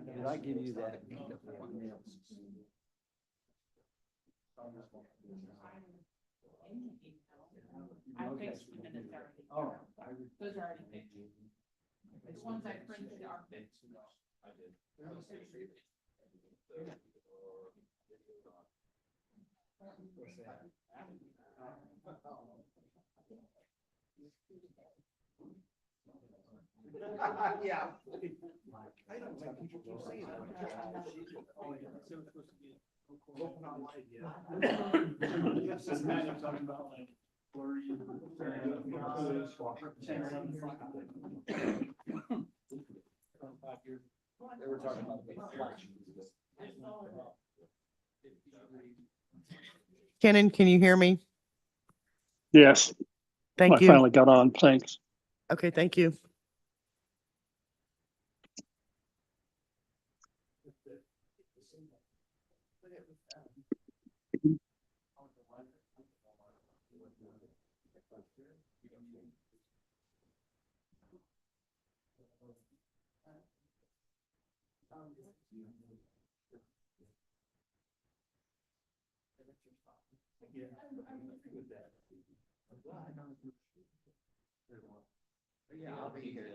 Did I give you that? I fixed the minutes already. Oh. Those are already fixed. It's ones I printed are fixed. Yeah. I don't like people keep saying that. Open on light, yeah. Just imagine talking about like blurry. They were talking about the flash. Kenan, can you hear me? Yes, I Thank you. finally got on. Thanks. Okay, thank you. Yeah, I'll be here.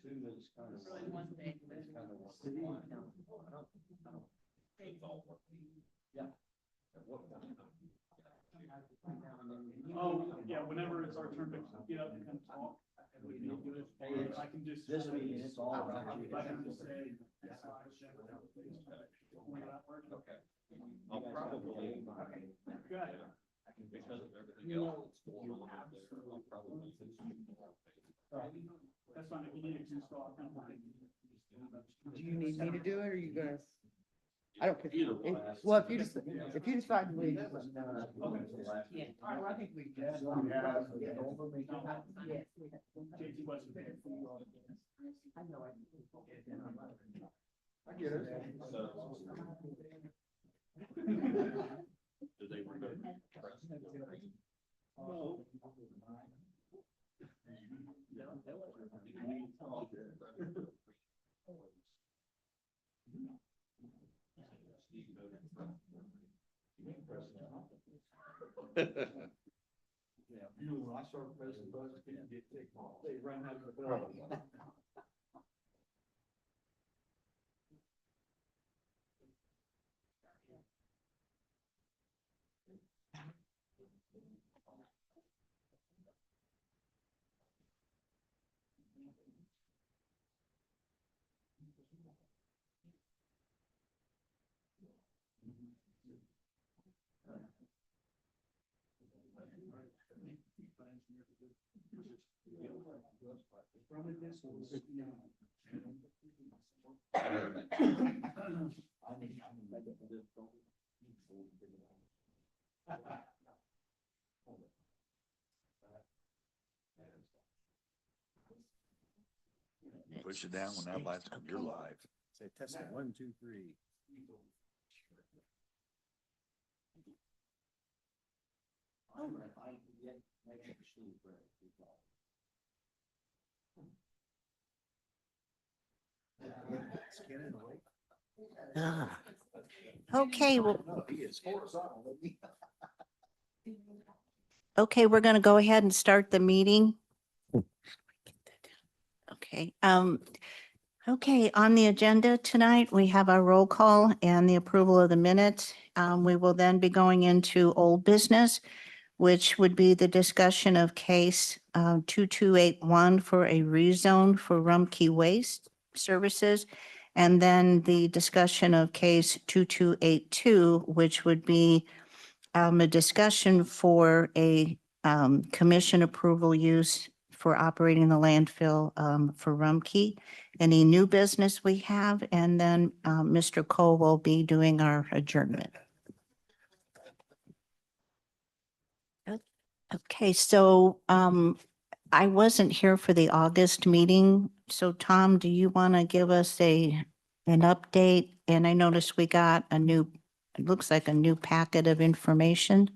Really one thing, but Oh, yeah, whenever it's our turn to get up and come talk. We can do it. I can just. This meeting, it's all about you. I can just say. Okay. I'll probably. Good. Because of everything else that's going on out there, I'll probably. That's fine, if you need it to, so I'll come by. Do you need me to do it or are you gonna? I don't care. Either way. Well, if you decide to leave. yeah. I think we just. JT wasn't there. I get it. Do they remember? No. Yeah, you, when I started pressing buttons, people get ticked off. They ran out of the building. Push it down when that lights come, you're live. Say test it, 1, 2, 3. Ah. Okay, well, No, he is horizontal. okay, we're going to go ahead and start the meeting. Okay, okay, on the agenda tonight, we have our roll call and the approval of the minutes. We will then be going into old business, which would be the discussion of case 2281 for a rezone for Rumpke Waste Services. And then the discussion of case 2282, which would be a discussion for a commission approval use for operating the landfill for Rumpke. Any new business we have, and then Mr. Cole will be doing our adjournment. Okay, so I wasn't here for the August meeting. So Tom, do you want to give us an update and I noticed we got a new, it looks like a new packet of information.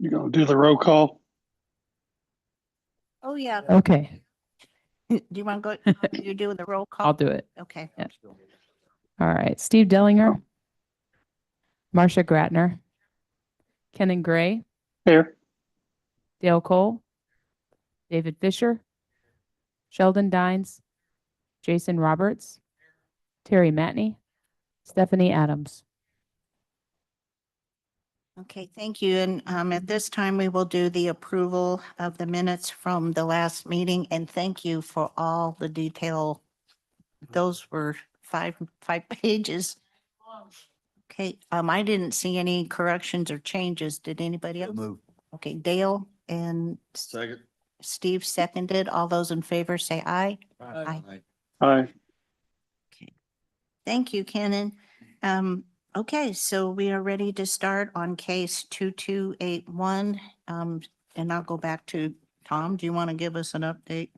You gonna do the roll call? Oh, yeah. Okay, Do you want to go, you do the roll call? I'll do it. Okay. Yeah. All right. Steve Dellinger, Marcia Gratner, Kenan Gray, Here. Dale Cole, David Fisher, Sheldon Dines, Jason Roberts, Terry Matney, Stephanie Adams. Okay, thank you. And at this time, we will do the approval of the minutes from the last meeting. And thank you for all the detail. Those were five pages. Okay, I didn't see any corrections or changes. Did anybody else? Move. Okay, Dale and Second. Steve seconded. All those in favor say aye. Aye. Aye. Thank you, Kenan. Okay, so we are ready to start on case 2281. And I'll go back to Tom. Do you want to give us an update?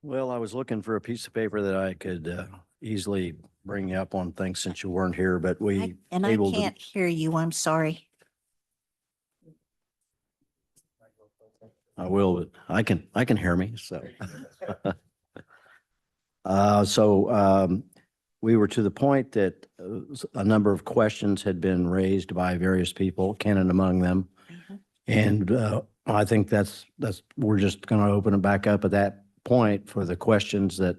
Well, I was looking for a piece of paper that I could easily bring up on things since you weren't here, but we. And I able to- can't hear you. I'm sorry. I will, but I can hear me, so. We were to the point that a number of questions had been raised by various people, Kenan among them. Mhm. And I think we're just going to open it back up at that point for the questions that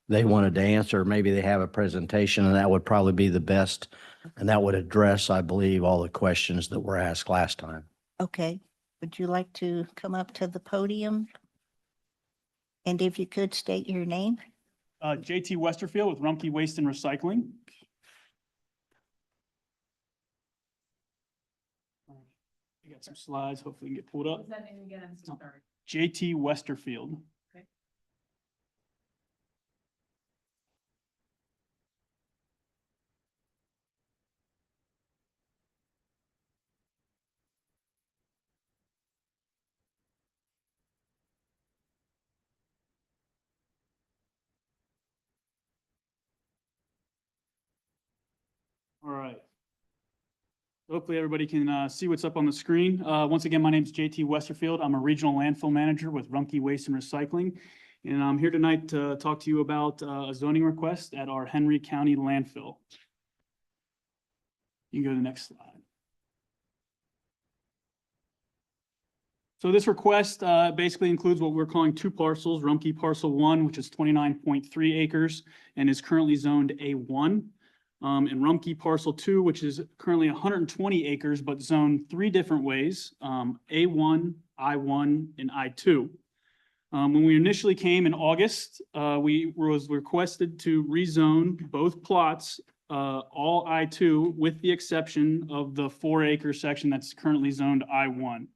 they wanted to answer. Maybe they have a presentation and that would probably be the best. And that would address, I believe, all the questions that were asked last time. Okay, would you like to come up to the podium? And if you could state your name? JT Westerfield with Rumpke Waste and Recycling. I got some slides, hopefully we can get pulled up. What's that name again? I'm so sorry. JT Westerfield. Okay. All right. Hopefully everybody can see what's up on the screen. Once again, my name is JT Westerfield. I'm a regional landfill manager with Rumpke Waste and Recycling. And I'm here tonight to talk to you about a zoning request at our Henry County landfill. You can go to the next slide. So this request basically includes what we're calling two parcels, Rumpke Parcel 1, which is 29.3 acres and is currently zoned A1. And Rumpke Parcel 2, which is currently 120 acres, but zoned three different ways, A1, I1, and I2. When we initially came in August, we was requested to rezone both plots, all I2, with the exception of the 4-acre section that's currently zoned I1.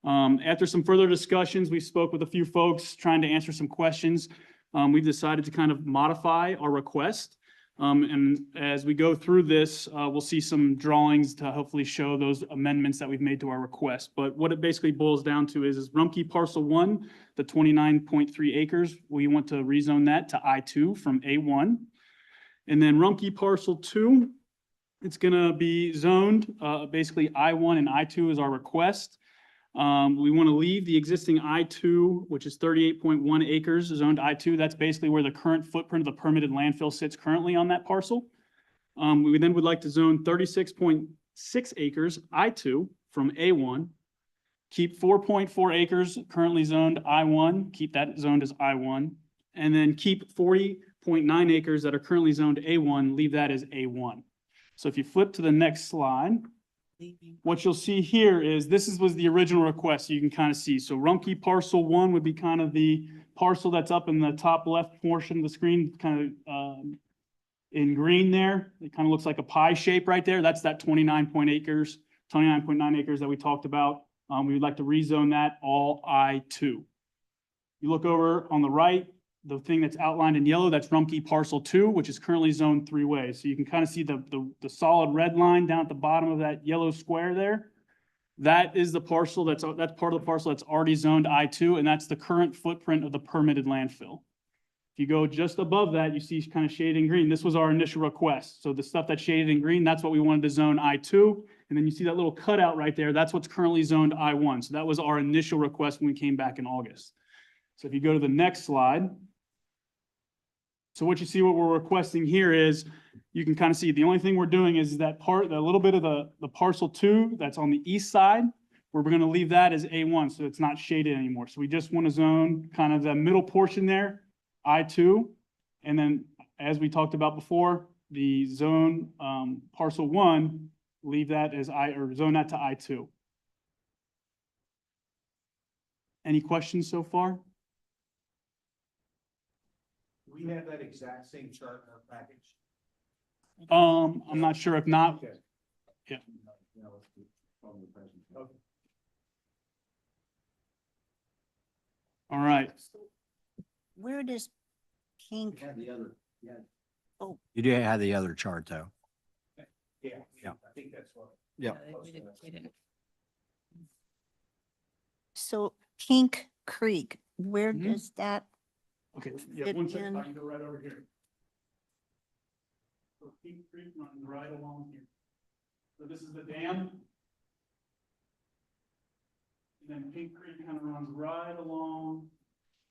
After some further discussions, we spoke with a few folks trying to answer some questions. We've decided to kind of modify our request. And as we go through this, we'll see some drawings to hopefully show those amendments that we've made to our request. But what it basically boils down to is Rumpke Parcel 1, the 29.3 acres, we want to rezone that to I2 from A1. And then Rumpke Parcel 2, it's going to be zoned, basically I1 and I2 is our request. We want to leave the existing I2, which is 38.1 acres zoned I2. That's basically where the current footprint of the permitted landfill sits currently on that parcel. We then would like to zone 36.6 acres I2 from A1. Keep 4.4 acres currently zoned I1, keep that zoned as I1. And then keep 40.9 acres that are currently zoned A1, leave that as A1. So if you flip to the next slide, what you'll see here is was the original request, so you can kind of see. So Rumpke Parcel 1 would be kind of the parcel that's up in the top left portion of the screen, kind of in green there. It kind of looks like a pie shape right there. That's that 29.8 acres 29.9 acres that we talked about. We would like to rezone that all I2. You look over on the right, the thing that's outlined in yellow, that's Rumpke Parcel 2, which is currently zoned 3 ways. So you can kind of see the solid red line down at the bottom of that yellow square there. That is the parcel that's part of the parcel that's already zoned I2, and that's the current footprint of the permitted landfill. If you go just above that, you see kind of shaded in green. This was our initial request. So the stuff that's shaded in green, that's what we wanted to zone I2. And then you see that little cutout right there. That's what's currently zoned I1. So that was our initial request when we came back in August. So if you go to the next slide. So what you see, what we're requesting here is, you can kind of see the only thing we're doing is that part, a little bit of the parcel 2 that's on the east side, we're going to leave that as A1, so it's not shaded anymore. So we just want to zone kind of the middle portion there, I2. And then as we talked about before, the zone parcel 1, leave that as zone that to I2. Any questions so far? We have that exact same chart in our package. I'm not sure. If not, Okay. Yeah. Okay. all right. Where does pink, the other, You do have the other chart though. yeah, Yeah. I think that's what. Yeah. so Pink Creek, where Mhm. does that, Okay, yeah, Fit one second, in. I can go right over here. So Pink Creek runs right along here. So this is the dam. And then Pink Creek kind of runs right along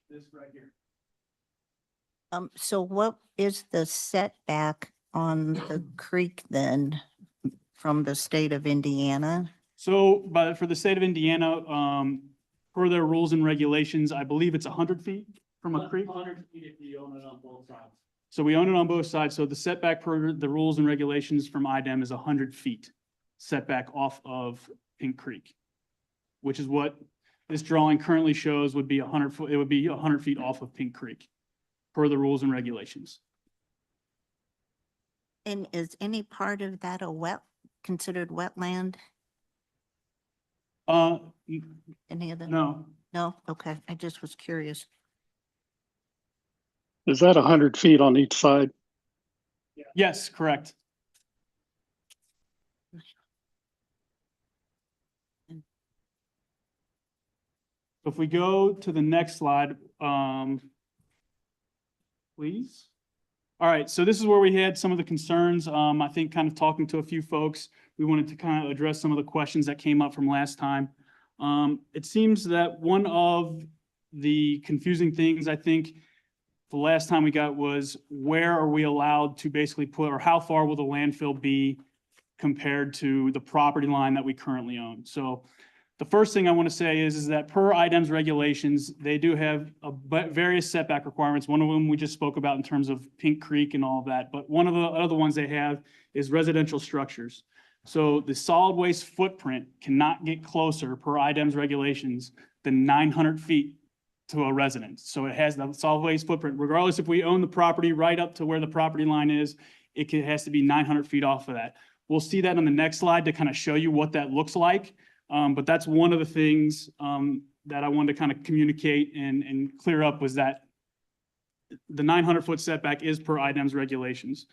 this right here. so what is the setback on the creek then from the state of Indiana? So, but for the state of Indiana, per their rules and regulations, I believe it's 100 feet from a creek. 100 feet if you own it on both sides. So we own it on both sides. So the setback per the rules and regulations from IDEM is 100 feet setback off of Pink Creek, which is what this drawing currently shows would be 100 foot. It would be 100 feet off of Pink Creek per the rules and regulations. And is any part of that considered wetland? Any of the? No, No? Okay, I just was curious. Is that 100 feet on each side? yes, correct. If we go to the next slide, please. All right, so this is where we had some of the concerns. I think kind of talking to a few folks, we wanted to kind of address some of the questions that came up from last time. It seems that one of the confusing things, I think, the last time we got was where are we allowed to basically put, or how far will the landfill be compared to the property line that we currently own? So the first thing I want to say is that per IDEM's regulations, they do have various setback requirements. One of them we just spoke about in terms of Pink Creek and all of that. But one of the other ones they have is residential structures. So the solid waste footprint cannot get closer per IDEM's regulations than 900 feet to a residence. So it has the solid waste footprint, regardless if we own the property right up to where the property line is, has to be 900 feet off of that. We'll see that on the next slide to kind of show you what that looks like. But that's one of the things that I wanted to kind of communicate and clear up was that the 900-foot setback is per IDEM's regulations.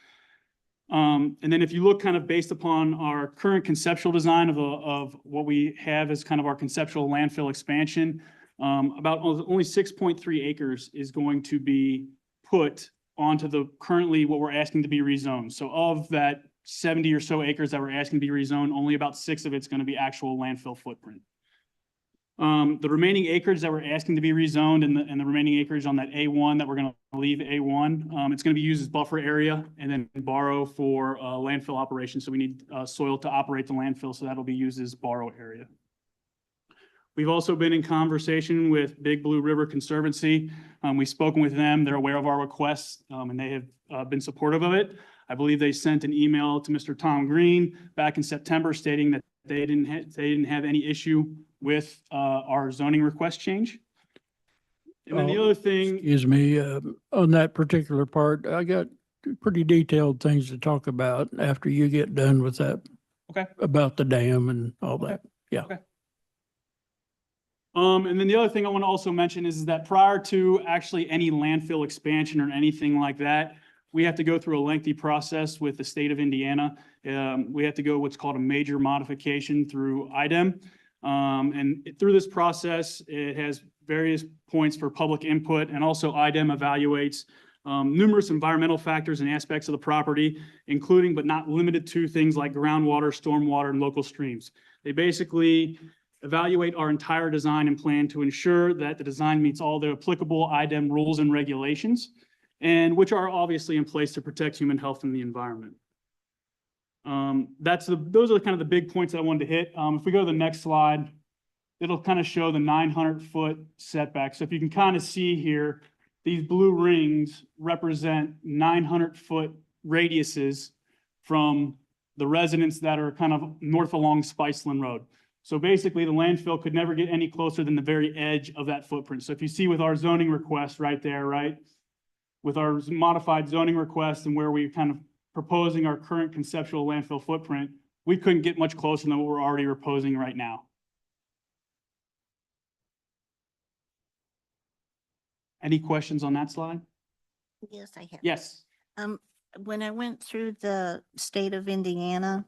And then if you look kind of based upon our current conceptual design of what we have as kind of our conceptual landfill expansion, about only 6.3 acres is going to be put onto the currently what we're asking to be rezoned. So of that 70 or so acres that we're asking to be rezoned, only about 6 of it's going to be actual landfill footprint. The remaining acres that we're asking to be rezoned and the remaining acres on that A1 that we're going to leave A1, it's going to be used as buffer area and then borrow for landfill operations. So we need soil to operate the landfill, so that'll be used as borrow area. We've also been in conversation with Big Blue River Conservancy. We've spoken with them. They're aware of our requests and they have been supportive of it. I believe they sent an email to Mr. Tom Green back in September stating that they didn't have any issue with our zoning request change. And then the other thing, Excuse me, on that particular part, I got pretty detailed things to talk about after you get done with that Okay. about the dam and all that. Yeah. Okay. And then the other thing I want to also mention is that prior to actually any landfill expansion or anything like that, we have to go through a lengthy process with the state of Indiana. We have to go what's called a major modification through IDEM. Through this process, it has various points for public input, and also IDEM evaluates numerous environmental factors and aspects of the property, including but not limited to things like groundwater, stormwater, and local streams. They basically evaluate our entire design and plan to ensure that the design meets all the applicable IDEM rules and regulations, and which are obviously in place to protect human health and the environment. Those are kind of the big points I wanted to hit. If we go to the next slide, it'll kind of show the 900-foot setback. So if you can kind of see here, these blue rings represent 900-foot radiuses from the residents that are kind of north along Spiceland Road. So basically, the landfill could never get any closer than the very edge of that footprint. So if you see with our zoning request right there, right? With our modified zoning request and where we're kind of proposing our current conceptual landfill footprint, we couldn't get much closer than what we're already proposing right now. Any questions on that slide? Yes, I have. Yes. When I went through the state of Indiana,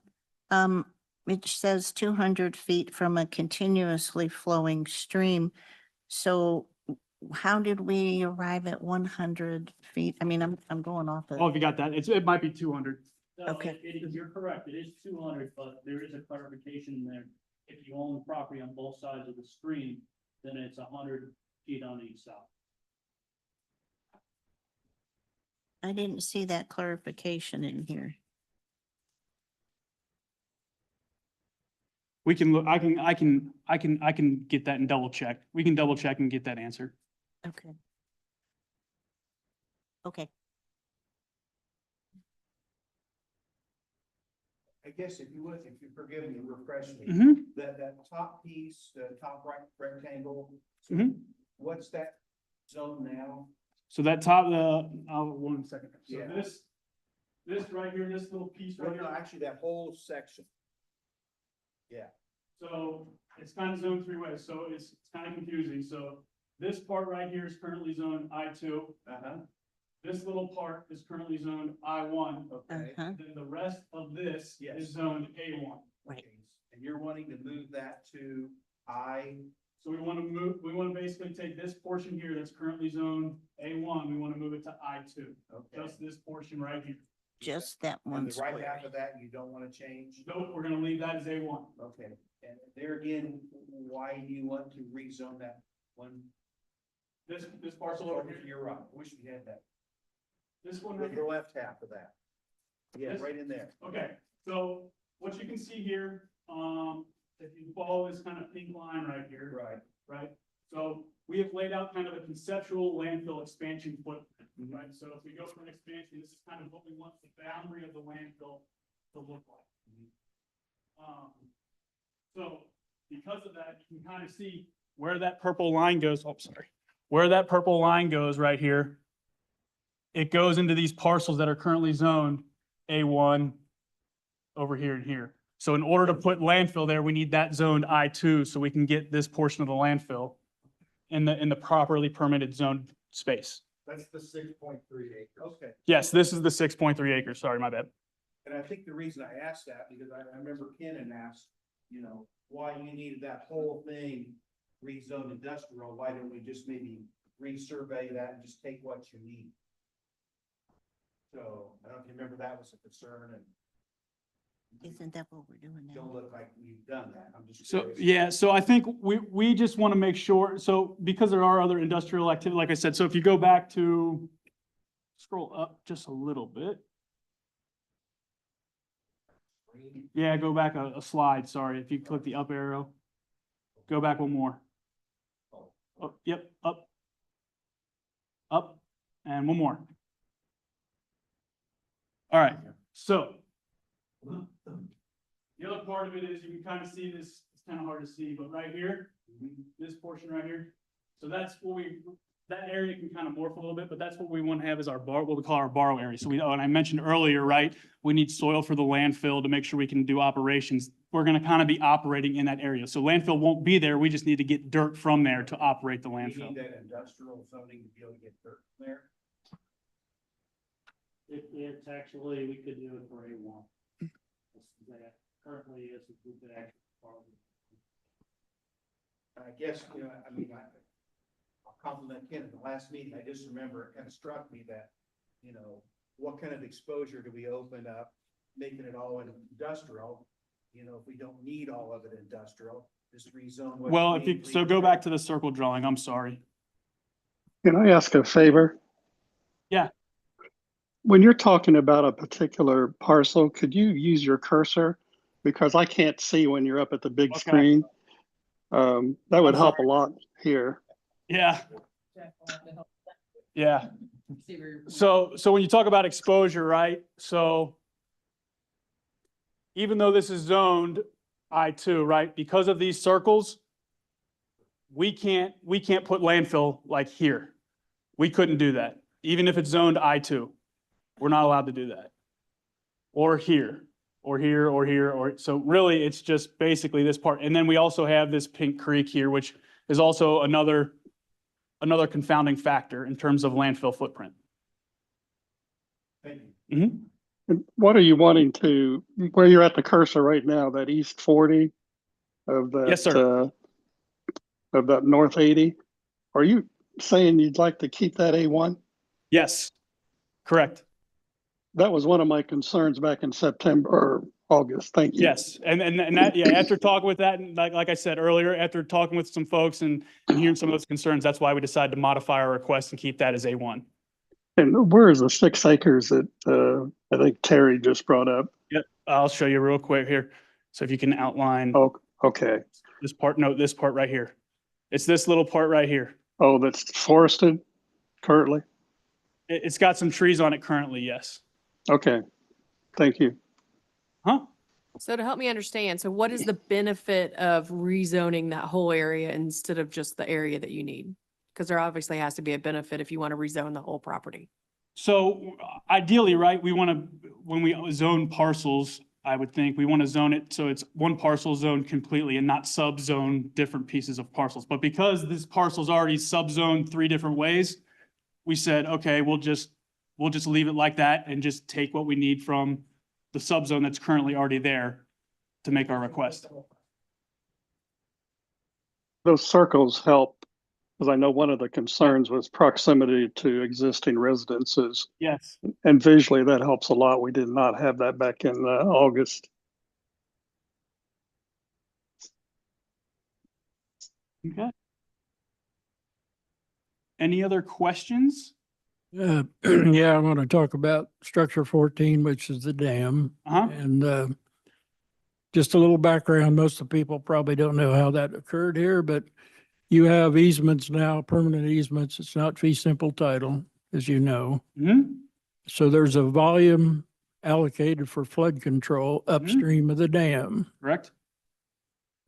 it says 200 feet from a continuously flowing stream. So how did we arrive at 100 feet? I mean, I'm going off Oh, if of, you got that, it might be 200. Okay. You're correct, it is 200, but there is a clarification there. If you own the property on both sides of the stream, then it's 100 feet on each side. I didn't see that clarification in here. We can look, I can get that and double check. We can double check and get that answer. Okay. Okay. I guess if you would, if you forgive me, refresh me, Mhm. that top piece, the top right rectangle, Mhm. what's that zone now? So that top, one second. So Yeah. this right here, this little piece right Well, no, here. actually, that whole section. Yeah. So it's kind of zoned three ways, so it's kind of confusing. So this part right here is currently zoned I2. Uh-huh, This little part is currently zoned I1. okay. Uh-huh. Then the rest of this Yes. is zoned A1. Right. And you're wanting to move that to So we want to basically take this portion here that's currently zoned A1, we want to move it to I2. okay. Just this portion right here. Just that And one the right square. half of that, you don't want to change? Nope, we're going to leave that as A1. Okay, and there again, why do you want to rezone that one? This parcel over here, You're right, I wish we had that. this one right The here. left half of that. Yeah, This- right in there. Okay, so what you can see here, if you follow this kind of pink line right here, Right. right? So we have laid out kind of a conceptual landfill expansion footprint, right? So if we go for an expansion, this is kind of what we want the boundary of the landfill to look like. So because of that, you can kind of see where that purple line goes. Oh, sorry. Where that purple line goes right here. It goes into these parcels that are currently zoned A1 over here and here. So in order to put landfill there, we need that zoned I2 so we can get this portion of the landfill in the properly permitted zone space. That's the 6.3 acres. Okay, Yes, this is the 6.3 acres. Sorry, my bad. and I think the reason I asked that, because I remember Ken had asked, why you needed that whole thing rezoned industrial, why don't we just maybe resurvey that and just take what you need? So, I don't know if you remember that was a concern, and Isn't that what we're doing don't now? look like you've done that, I'm just So, curious. yeah, so I think we just want to make sure, so because there are other industrial activity, like I said, so if you go back to, scroll up just a little bit. Yeah, go back a slide, sorry, if you click the up arrow. Go back one more. Oh, yep, up. Up, and one more. All right, so. The other part of it is you can kind of see this, it's kind of hard to see, but right here, this portion right here. So that area can kind of morph a little bit, but that's what we want to have as our what we call our borrow area. So and I mentioned earlier, right, we need soil for the landfill to make sure we can do operations. We're going to kind of be operating in that area. So landfill won't be there. We just need to get dirt from there to operate the We landfill. need that industrial zoning to be able to get dirt from there. It's actually, we could do it for A1. Currently, it's a good action. I guess, you know, I mean, I'll compliment Ken at the last meeting. I just remember it kind of struck me that, you know, what kind of exposure do we open up, making it all industrial? You know, if we don't need all of it industrial, just rezone. what Well, we if you, need, so go back to the circle drawing. I'm sorry. Can I ask a favor? Yeah. When you're talking about a particular parcel, could you use your cursor? Because I can't see when you're up at the big Okay. screen. That would I'm help a sorry. lot here. Yeah. Yeah. So when you talk about exposure, right? So even though this is zoned I2, right, because of these circles, we can't put landfill like here. We couldn't do that. Even if it's zoned I2, we're not allowed to do that. Or here, or here, or here, or, so really it's just basically this part. And then we also have this Pink Creek here, which is also another confounding factor in terms of landfill footprint. Thank you. And what are you wanting to, where you're at the cursor right now, that east 40 of that? Yes, sir. Of that north 80? Are you saying you'd like to keep that A1? Yes, correct. That was one of my concerns back in September or August. Thank you. Yes, and that, yeah, after talking with that, and like I said earlier, after talking with some folks and hearing some of those concerns, that's why we decided to modify our request and keep that as A1. And where is the 6 acres that I think Terry just brought up? Yep, I'll show you real quick here. So if you can outline Oh, okay. this part, no, this part right here. It's this little part right here. Oh, that's forested currently? It's got some trees on it currently, yes. Okay. Thank you. Huh? So to help me understand, so what is the benefit of rezoning that whole area instead of just the area that you need? Because there obviously has to be a benefit if you want to rezone the whole property. So ideally, right, we want to, when we zone parcels, I would think we want to zone it so it's one parcel zoned completely and not sub-zone different pieces of parcels. But because this parcel's already sub-zoned 3 different ways, we said, okay, we'll just leave it like that and just take what we need from the sub-zone that's currently already there to make our request. Those circles help, because I know one of the concerns was proximity to existing residences. Yes. And visually, that helps a lot. We did not have that back in August. Okay. Any other questions? Yeah, I want to talk about structure 14, which is the dam. Uh-huh. And just a little background, most of the people probably don't know how that occurred here, but you have easements now, permanent easements. It's not fee simple title, as you know. Mm-hmm. So there's a volume allocated for flood control upstream of the dam. Correct.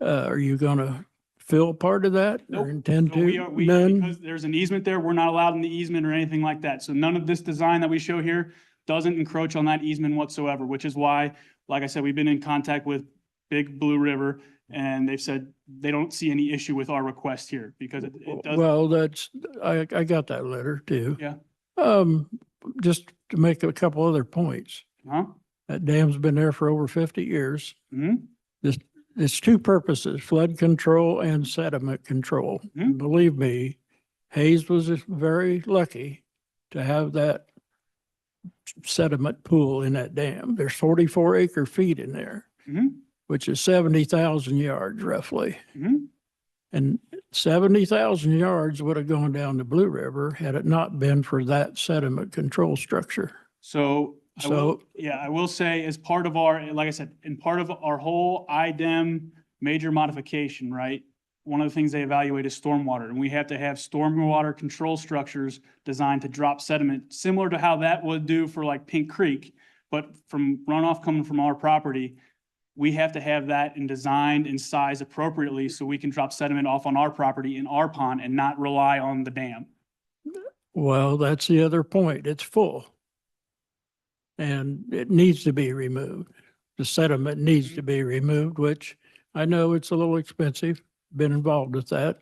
Are you going to fill part of that Nope. or intend So to? we None? because there's an easement there, we're not allowed in the easement or anything like that. So none of this design that we show here doesn't encroach on that easement whatsoever, which is why, like I said, we've been in contact with Big Blue River and they've said they don't see any issue with our request here because it doesn't. Well, I got that letter too. Yeah. Just to make a couple other points. Huh? That dam's been there for over 50 years. Hmm. It's 2 purposes, flood control and sediment control. Mhm. Believe me, Hayes was very lucky to have that sediment pool in that dam. There's 44 acre feet in there, Mhm. which is 70,000 yards roughly. Mhm. And 70,000 yards would have gone down to Blue River had it not been for that sediment control structure. So So- I will say as part of our, like I said, in part of our whole IDEM major modification, right? One of the things they evaluate is stormwater, and we have to have stormwater control structures designed to drop sediment, similar to how that would do for like Pink Creek. But from runoff coming from our property, we have to have that and designed and sized appropriately so we can drop sediment off on our property in our pond and not rely on the dam. Well, that's the other point. It's full. And it needs to be removed. The sediment needs to be removed, which I know it's a little expensive, been involved with that.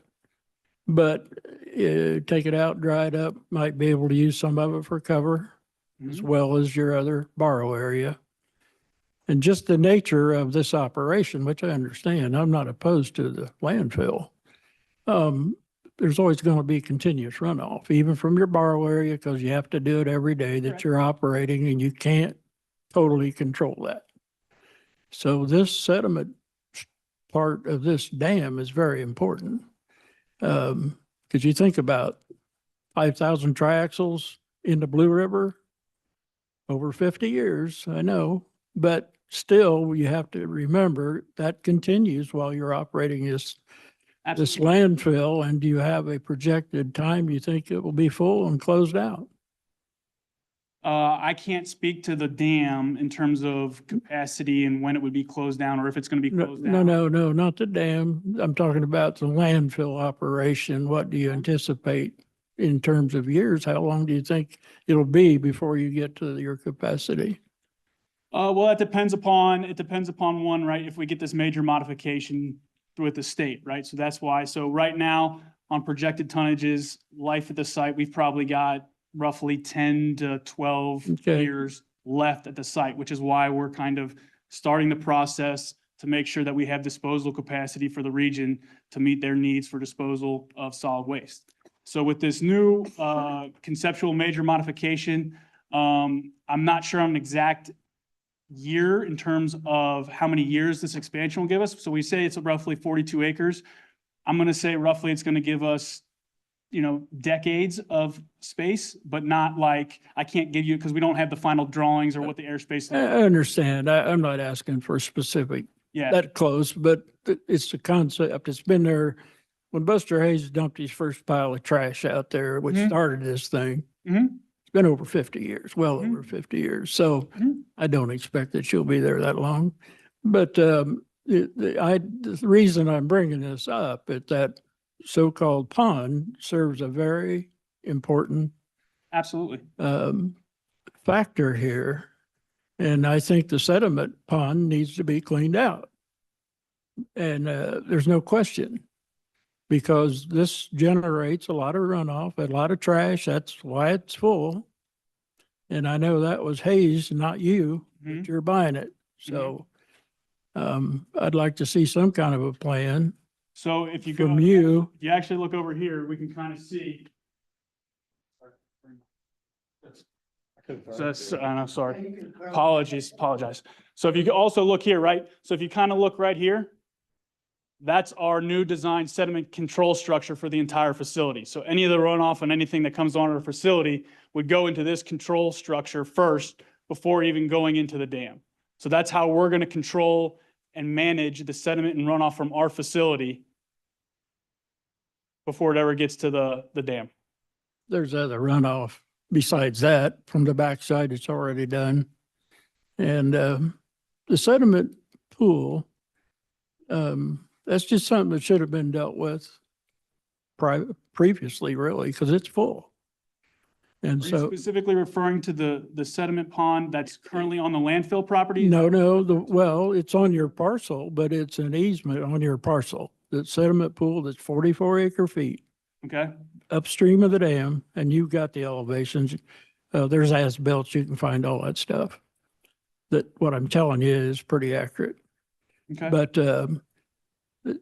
But take it out, dry it up, might be able to use some of it for cover as well as your other borrow area. And just the nature of this operation, which I understand, I'm not opposed to the landfill. There's always going to be continuous runoff, even from your borrow area, because you have to do it every day that Correct. you're operating and you can't totally control that. So this sediment part of this dam is very important. Because you think about 5,000 triaxles in the Blue River over 50 years, I know, but still you have to remember that continues while you're operating this Absolutely. landfill. And do you have a projected time you think it will be full and closed out? I can't speak to the dam in terms of capacity and when it would be closed down or if it's going to be No, closed no, down. no, not the dam. I'm talking about the landfill operation. What do you anticipate in terms of years? How long do you think it'll be before you get to your capacity? Well, it depends upon one, right? If we get this major modification with the state, right? So that's why. So right now on projected tonnages, life at the site, we've probably got roughly 10 to 12 Okay. years left at the site, which is why we're kind of starting the process to make sure that we have disposal capacity for the region to meet their needs for disposal of solid waste. So with this new conceptual major modification, I'm not sure on an exact year in terms of how many years this expansion will give us. So we say it's roughly 42 acres. I'm going to say roughly it's going to give us, decades of space, but not like, I can't give you, because we don't have the final drawings or what the airspace. I understand. I'm not asking for specific, Yeah, that close, but it's the concept. It's been there when Buster Hayes dumped his first pile of trash out there, which Mhm. started this thing. Mhm. It's been over 50 years, well Mhm. over 50 years. So Mhm. I don't expect that she'll be there that long. But the reason I'm bringing this up is that so-called pond serves a very important absolutely. factor here. And I think the sediment pond needs to be cleaned out. And there's no question, because this generates a lot of runoff, a lot of trash. That's why it's full. And I know that was Hayes, not you, Mhm. that you're buying it. So I'd like to see some kind of a plan So if you go, from you. if you actually look over here, we can kind of see. So that's, I'm sorry. Apologize. So if you can also look here, right? So if you kind of look right here, that's our new design sediment control structure for the entire facility. So any of the runoff and anything that comes on our facility would go into this control structure first before even going into the dam. So that's how we're going to control and manage the sediment and runoff from our facility before it ever gets to the dam. There's other runoff besides that from the backside. It's already done. And the sediment pool, that's just something that should have been dealt with previously, really, because it's full. And Are you so, specifically referring to the sediment pond that's currently on the landfill property? no, well, it's on your parcel, but it's an easement on your parcel. The sediment pool that's 44 acre feet Okay, upstream of the dam, and you've got the elevations. There's as-built, you can find all that stuff. That what I'm telling you is pretty accurate. okay. But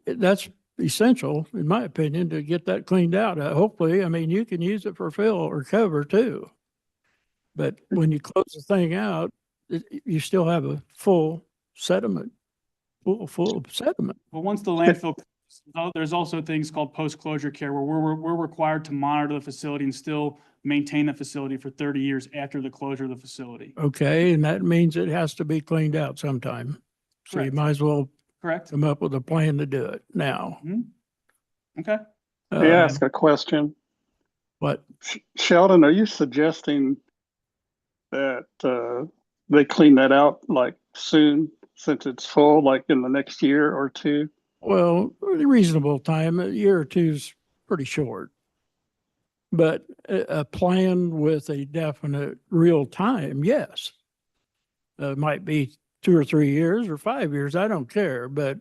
that's essential, in my opinion, to get that cleaned out. Hopefully, I mean, you can use it for fill or cover too. But when you close the thing out, you still have a full sediment, full of sediment. Well, once the landfill, there's also things called post-closure care where we're required to monitor the facility and still maintain the facility for 30 years after the closure of the facility. Okay, and that means it has to be cleaned out sometime. So you Correct. might as well Correct? come up with a plan to do it now. Okay. May I ask a question? What? Sheldon, are you suggesting that they clean that out like soon, since it's full, like in the next year or two? Well, a reasonable time, a year or two is pretty short. But a plan with a definite real time, yes. Might be 2 or 3 years or 5 years, I don't care, but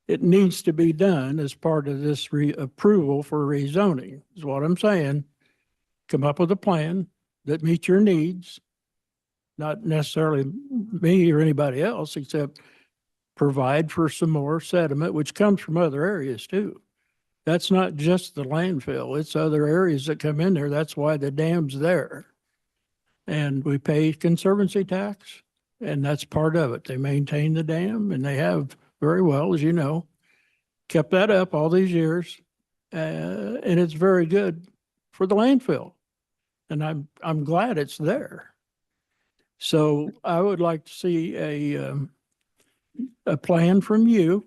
it needs to be done as part of this approval for rezoning, is what I'm saying. Come up with a plan that meets your needs, not necessarily me or anybody else, except provide for some more sediment, which comes from other areas too. That's not just the landfill, it's other areas that come in there. That's why the dam's there. And we pay conservancy tax, and that's part of it. They maintain the dam, and they have very well, as you know, kept that up all these years. And it's very good for the landfill. And I'm glad it's there. So I would like to see a plan from you,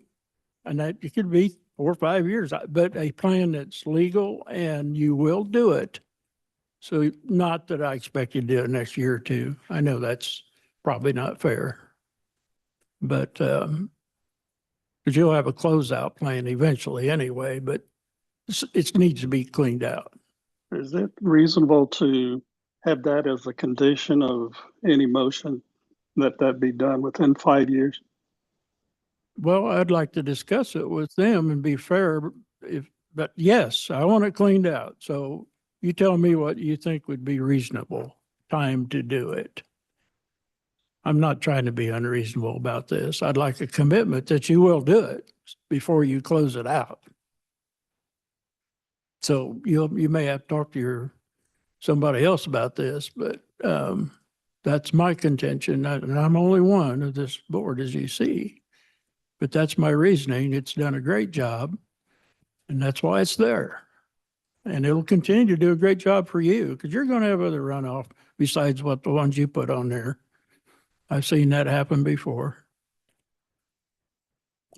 and that it could be 4 or 5 years, but a plan that's legal and you will do it. So not that I expect you to do it next year or two. I know that's probably not fair. But, because you'll have a closeout plan eventually anyway, but it needs to be cleaned out. Is it reasonable to have that as a condition of any motion, that be done within 5 years? Well, I'd like to discuss it with them and be fair, but yes, I want it cleaned out. So you tell me what you think would be reasonable time to do it. I'm not trying to be unreasonable about this. I'd like a commitment that you will do it before you close it out. So you may have to talk to somebody else about this, but that's my contention, and I'm only one of this board, as you see. But that's my reasoning. It's done a great job, and that's why it's there. And it'll continue to do a great job for you, because you're going to have other runoff besides what the ones you put on there. I've seen that happen before.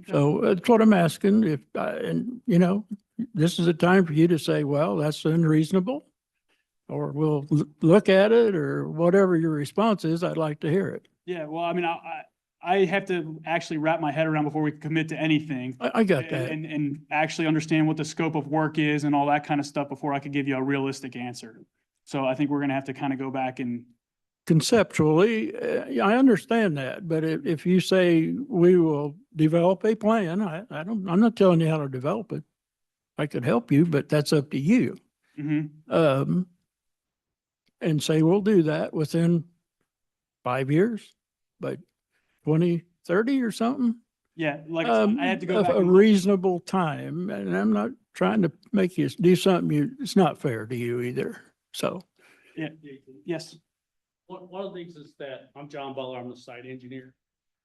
So that's what I'm asking. And you know, this is a time for you to say, well, that's unreasonable, or we'll look at it, or whatever your response is. I'd like to hear it. Yeah, well, I mean, I have to actually wrap my head around before we commit to anything. I got that. And actually understand what the scope of work is and all that kind of stuff before I could give you a realistic answer. So I think we're gonna have to kind of go back and. Conceptually, I understand that, but if you say we will develop a plan, I'm not telling you how to develop it. I could help you, but that's up to you. Mm-hmm. And say we'll do that within 5 years, by 2030 or something. Yeah, like I said, I had to go back. A and look. reasonable time, and I'm not trying to make you do something it's not fair to you either. So. Yeah, yes. One of the things is that I'm John Butler, I'm the site engineer.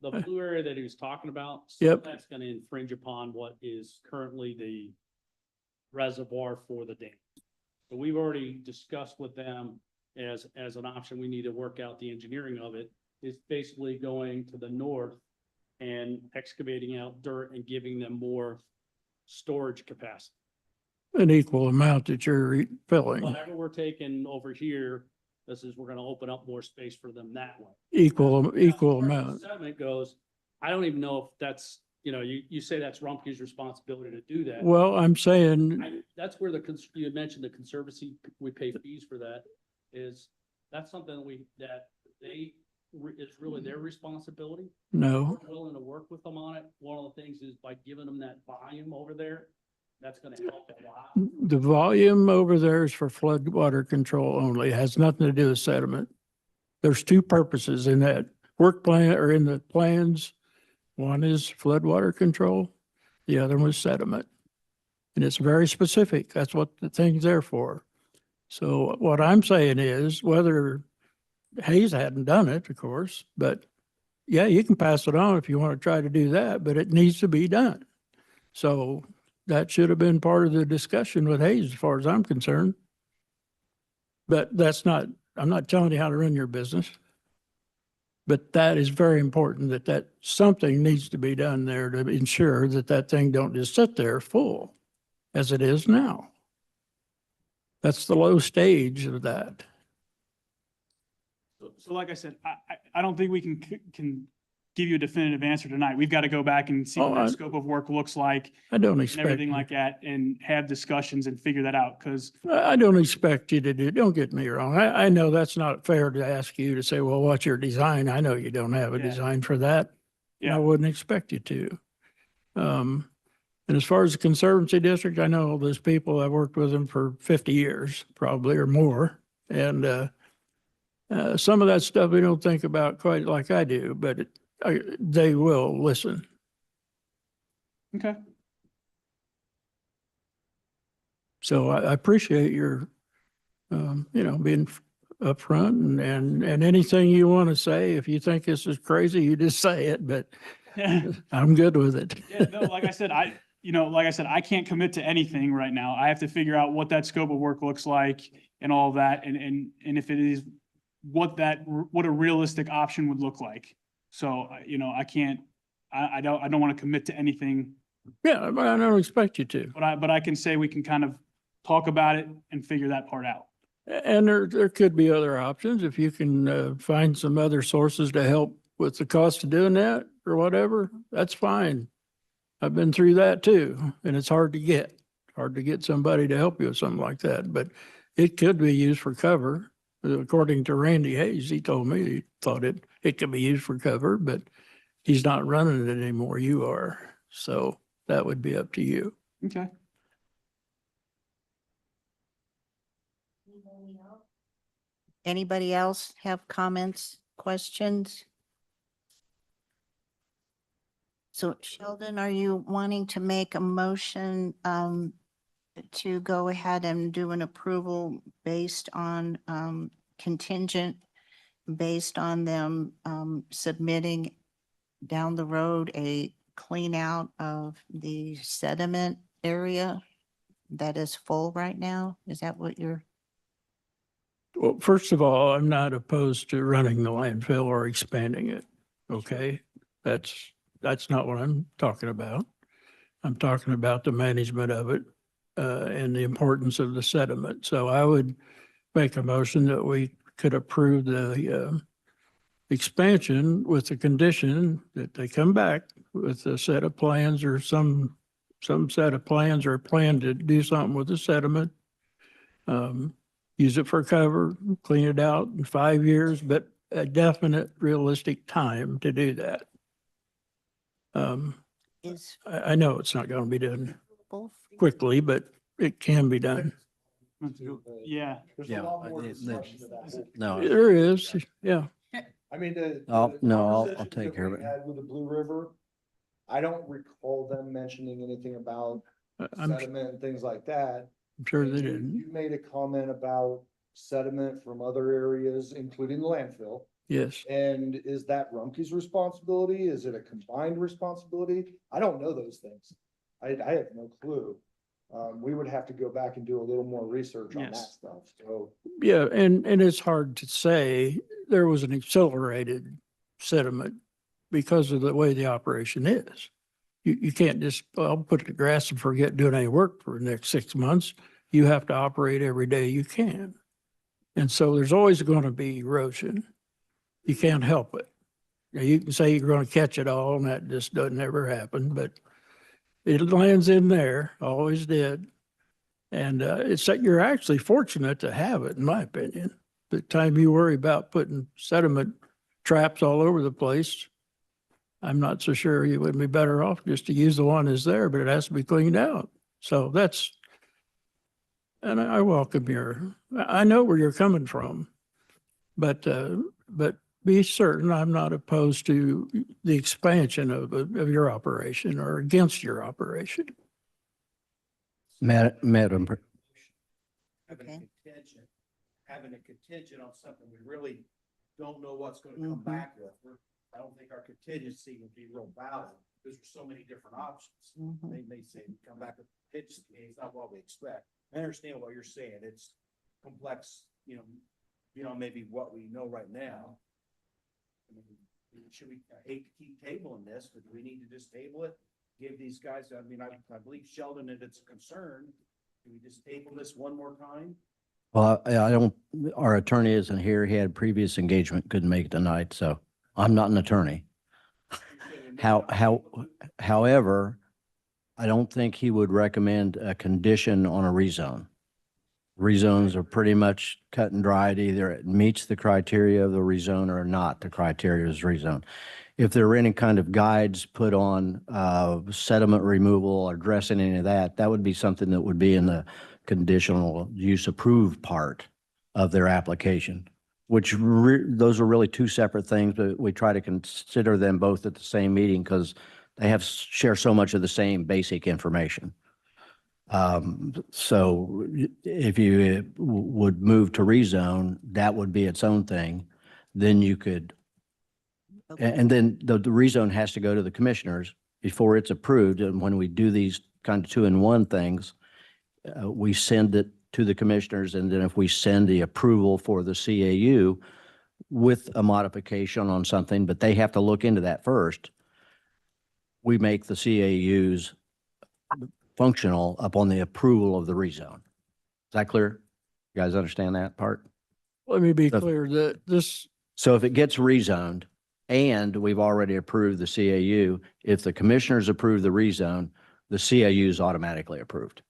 The blue area that he was talking about, Yep. that's gonna infringe upon what is currently the reservoir for the dam. So we've already discussed with them as an option, we need to work out the engineering of it, is basically going to the north and excavating out dirt and giving them more storage capacity. An equal amount that you're filling, Whatever we're taking over here, we're gonna open up more space for them that way. equal As far as amount. the sediment goes, I don't even know if that's, you say that's Rumpke's responsibility to do that. Well, I'm saying, That's where you had mentioned the conservancy, we pay fees for that, that's something it's really their responsibility. no, We're willing to work with them on it. One of the things is by giving them that volume over there, that's gonna help a lot. the volume over there is for flood water control only. It has nothing to do with sediment. There's two purposes in that work plan or in the plans. One is flood water control, the other one is sediment. And it's very specific. That's what the thing's there for. So what I'm saying is whether Hayes hadn't done it, of course, but yeah, you can pass it on if you want to try to do that, but it needs to be done. So that should have been part of the discussion with Hayes, as far as I'm concerned. But I'm not telling you how to run your business. But that is very important, that something needs to be done there to ensure that thing don't just sit there full as it is now. That's the low stage of that. So like I said, I don't think we can give you a definitive answer tonight. We've got to go back and see Oh, what I- that scope of work looks like I don't and expect, everything like that and have discussions and figure that out. Cause I don't expect you to do, don't get me wrong. I know that's not fair to ask you to say, well, what's your design? I know you don't have a Yeah. design for that. And I Yeah. wouldn't expect you to. And as far as the Conservancy District, I know those people, I've worked with them for 50 years, probably or more. And some of that stuff we don't think about quite like I do, but they will listen. okay. So I appreciate your, being upfront and anything you want to say. If you think this is crazy, you just say it, but I'm good with it. Yeah, no, like I said, I can't commit to anything right now. I have to figure out what that scope of work looks like and all of that, and if it is what a realistic option would look like. So, I can't, I don't want to commit to anything, Yeah, but I don't expect you to. but I can say we can kind of talk about it and figure that part out. And there could be other options. If you can find some other sources to help with the cost of doing that or whatever, that's fine. I've been through that too, and it's hard to get somebody to help you with something like that, but it could be used for cover. According to Randy Hayes, he told me he thought it could be used for cover, but he's not running it anymore. You are. So that would be up to you. Okay. Anybody else have comments, questions? So Sheldon, are you wanting to make a motion to go ahead and do an approval based on contingent, based on them submitting down the road a clean out of the sediment area that is full right now? Is that what you're? Well, first of all, I'm not opposed to running the landfill or expanding it. Okay? That's not what I'm talking about. I'm talking about the management of it and the importance of the sediment. So I would make a motion that we could approve the expansion with the condition that they come back with a set of plans or some set of plans or a plan to do something with the sediment. Use it for cover, clean it out in 5 years, but a definite realistic time to do that. Is I know it's not going to be done full? quickly, but it can be done. Yeah. There's a Yeah, lot more I- discussion to that. No, There is, yeah. I mean, the. I'll- the no, I'll conversations take that care of we it. had with the Blue River, I don't recall them mentioning anything about I'm sediment and things like that. sure they You- didn't. You made a comment about sediment from other areas, including the landfill. Yes. And is that Rumpke's responsibility? Is it a combined responsibility? I don't know those things. I have no clue. We would have to go back and do a little more research on that Yes. stuff, so. Yeah, and it's hard to say. There was an accelerated sediment because of the way the operation is. You can't just, well, put it to grass and forget doing any work for the next 6 months. You have to operate every day you can. And so there's always going to be erosion. You can't help it. Now, you can say you're going to catch it all and that just doesn't ever happen, but it lands in there, always did. And it's that you're actually fortunate to have it, in my opinion. The time you worry about putting sediment traps all over the place, I'm not so sure you would be better off just to use the one that's there, but it has to be cleaned out. So that's, and I welcome I know where you're coming from, but be certain I'm not opposed to the expansion of your operation or against your operation. Madam, Okay. Having a contingent on something we really don't know what's gonna come Mhm. back with. I don't think our contingency would be real valid, because there's so many different options. Mhm. They may say, come back with contingency, it's not what we expect. I understand what you're saying, it's complex, maybe what we know right now. I mean, I hate to keep tabling this, but do we need to just table it? Give these guys, I believe Sheldon, that it's a concern. Do we just table this one more time? well, I don't, our attorney isn't here. He had previous engagement, couldn't make it tonight, so I'm not an attorney. However, I don't think he would recommend a condition on a rezone. Rezones are pretty much cut and dried. Either it meets the criteria of the rezone or not the criteria of the rezone. If there were any kind of guides put on sediment removal or addressing any of that, that would be something that would be in the conditional use approved part of their application, which those are really two separate things, but we try to consider them both at the same meeting because they share so much of the same basic information. So if you would move to rezone, that would be its own thing. Then you could, and then the rezone has to go to the commissioners before it's approved. And when we do these kind of 2-in-1 things, we send it to the commissioners. And then if we send the approval for the CAU with a modification on something, but they have to look into that first, we make the CAUs functional upon the approval of the rezone. Is that clear? You guys understand that part? Let me be clear that this, So if it gets rezoned and we've already approved the CAU, if the commissioners approve the rezone, the CAU is automatically approved.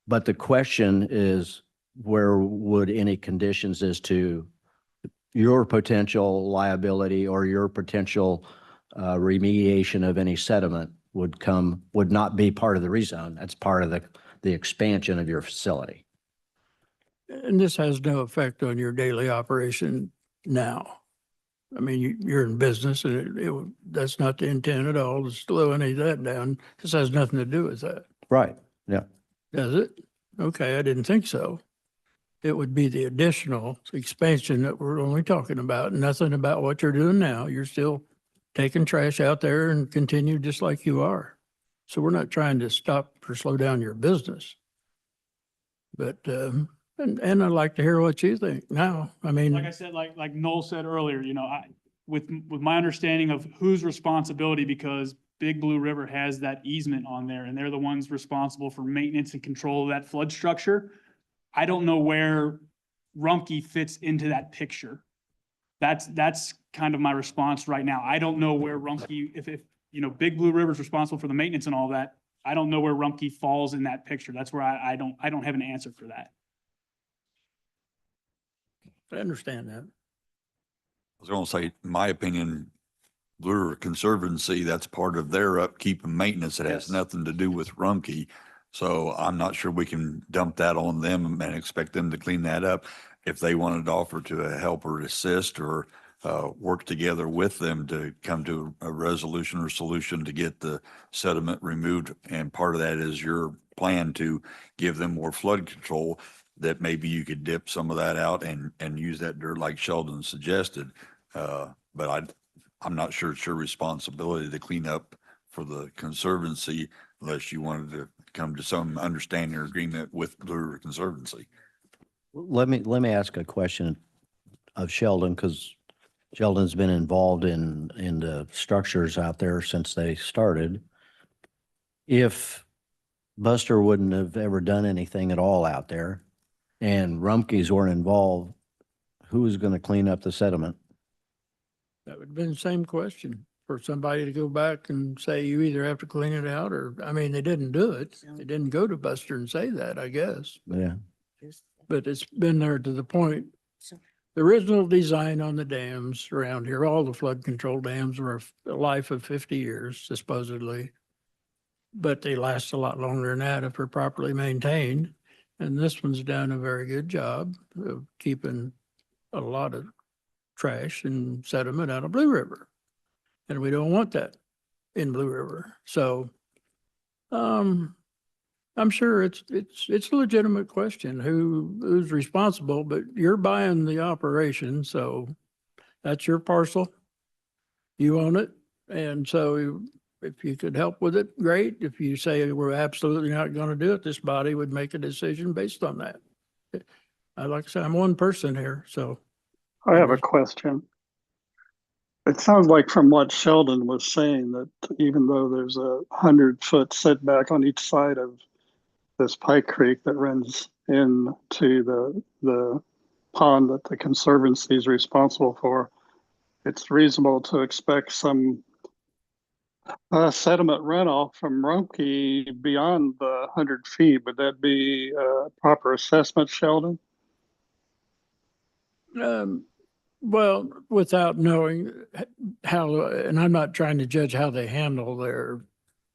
But the question is, where would any conditions as to your potential liability or your potential remediation of any sediment would not be part of the rezone. That's part of the expansion of your facility. and this has no effect on your daily operation now. I mean, you're in business and that's not the intent at all to slow any of that down. This has nothing to do with that. Right. Yeah. Does it? Okay, I didn't think so. It would be the additional expansion that we're only talking about, nothing about what you're doing now. You're still taking trash out there and continue just like you are. So we're not trying to stop or slow down your business. But, and I'd like to hear what you think now. I mean, Like I said, like Noel said earlier, with my understanding of whose responsibility, because Big Blue River has that easement on there and they're the ones responsible for maintenance and control of that flood structure. I don't know where Rumpke fits into that picture. That's kind of my response right now. I don't know where Rumpke, if Big Blue River is responsible for the maintenance and all that, I don't know where Rumpke falls in that picture. That's where I don't have an answer for that. I understand that. I was gonna say, in my opinion, Blue River Conservancy, that's part of their upkeep and maintenance. It has Yes. nothing to do with Rumpke. So I'm not sure we can dump that on them and expect them to clean that up. If they wanted to offer to help or assist or work together with them to come to a resolution or solution to get the sediment removed. And part of that is your plan to give them more flood control, that maybe you could dip some of that out and use that dirt like Sheldon suggested. But I'm not sure it's your responsibility to clean up for the Conservancy unless you wanted to come to some understanding or agreement with Blue River Conservancy. Let me ask a question of Sheldon, because Sheldon's been involved in the structures out there since they started. If Buster wouldn't have ever done anything at all out there and Rumpke's weren't involved, who was going to clean up the sediment? That would have been the same question for somebody to go back and say, you either have to clean it out or, I mean, they didn't do it. They didn't go to Buster and say that, I guess. Yeah. But it's been there to the point. The original design on the dams around here, all the flood control dams were a life of 50 years supposedly. But they last a lot longer than that if they're properly maintained. And this one's done a very good job of keeping a lot of trash and sediment out of Blue River. And we don't want that in Blue River. So, I'm sure it's a legitimate question, who's responsible, but you're buying the operation, so that's your parcel. You own it. And so if you could help with it, great. If you say we're absolutely not going to do it, this body would make a decision based on that. Like I said, I'm one person here, so. I have a question. It sounds like from what Sheldon was saying that even though there's a 100-foot setback on each side of this Pike Creek that runs into the pond that the Conservancy is responsible for, it's reasonable to expect some Sediment runoff from Rumpke beyond the 100 feet, would that be proper assessment, Sheldon? Well, without knowing how, and I'm not trying to judge how they handle their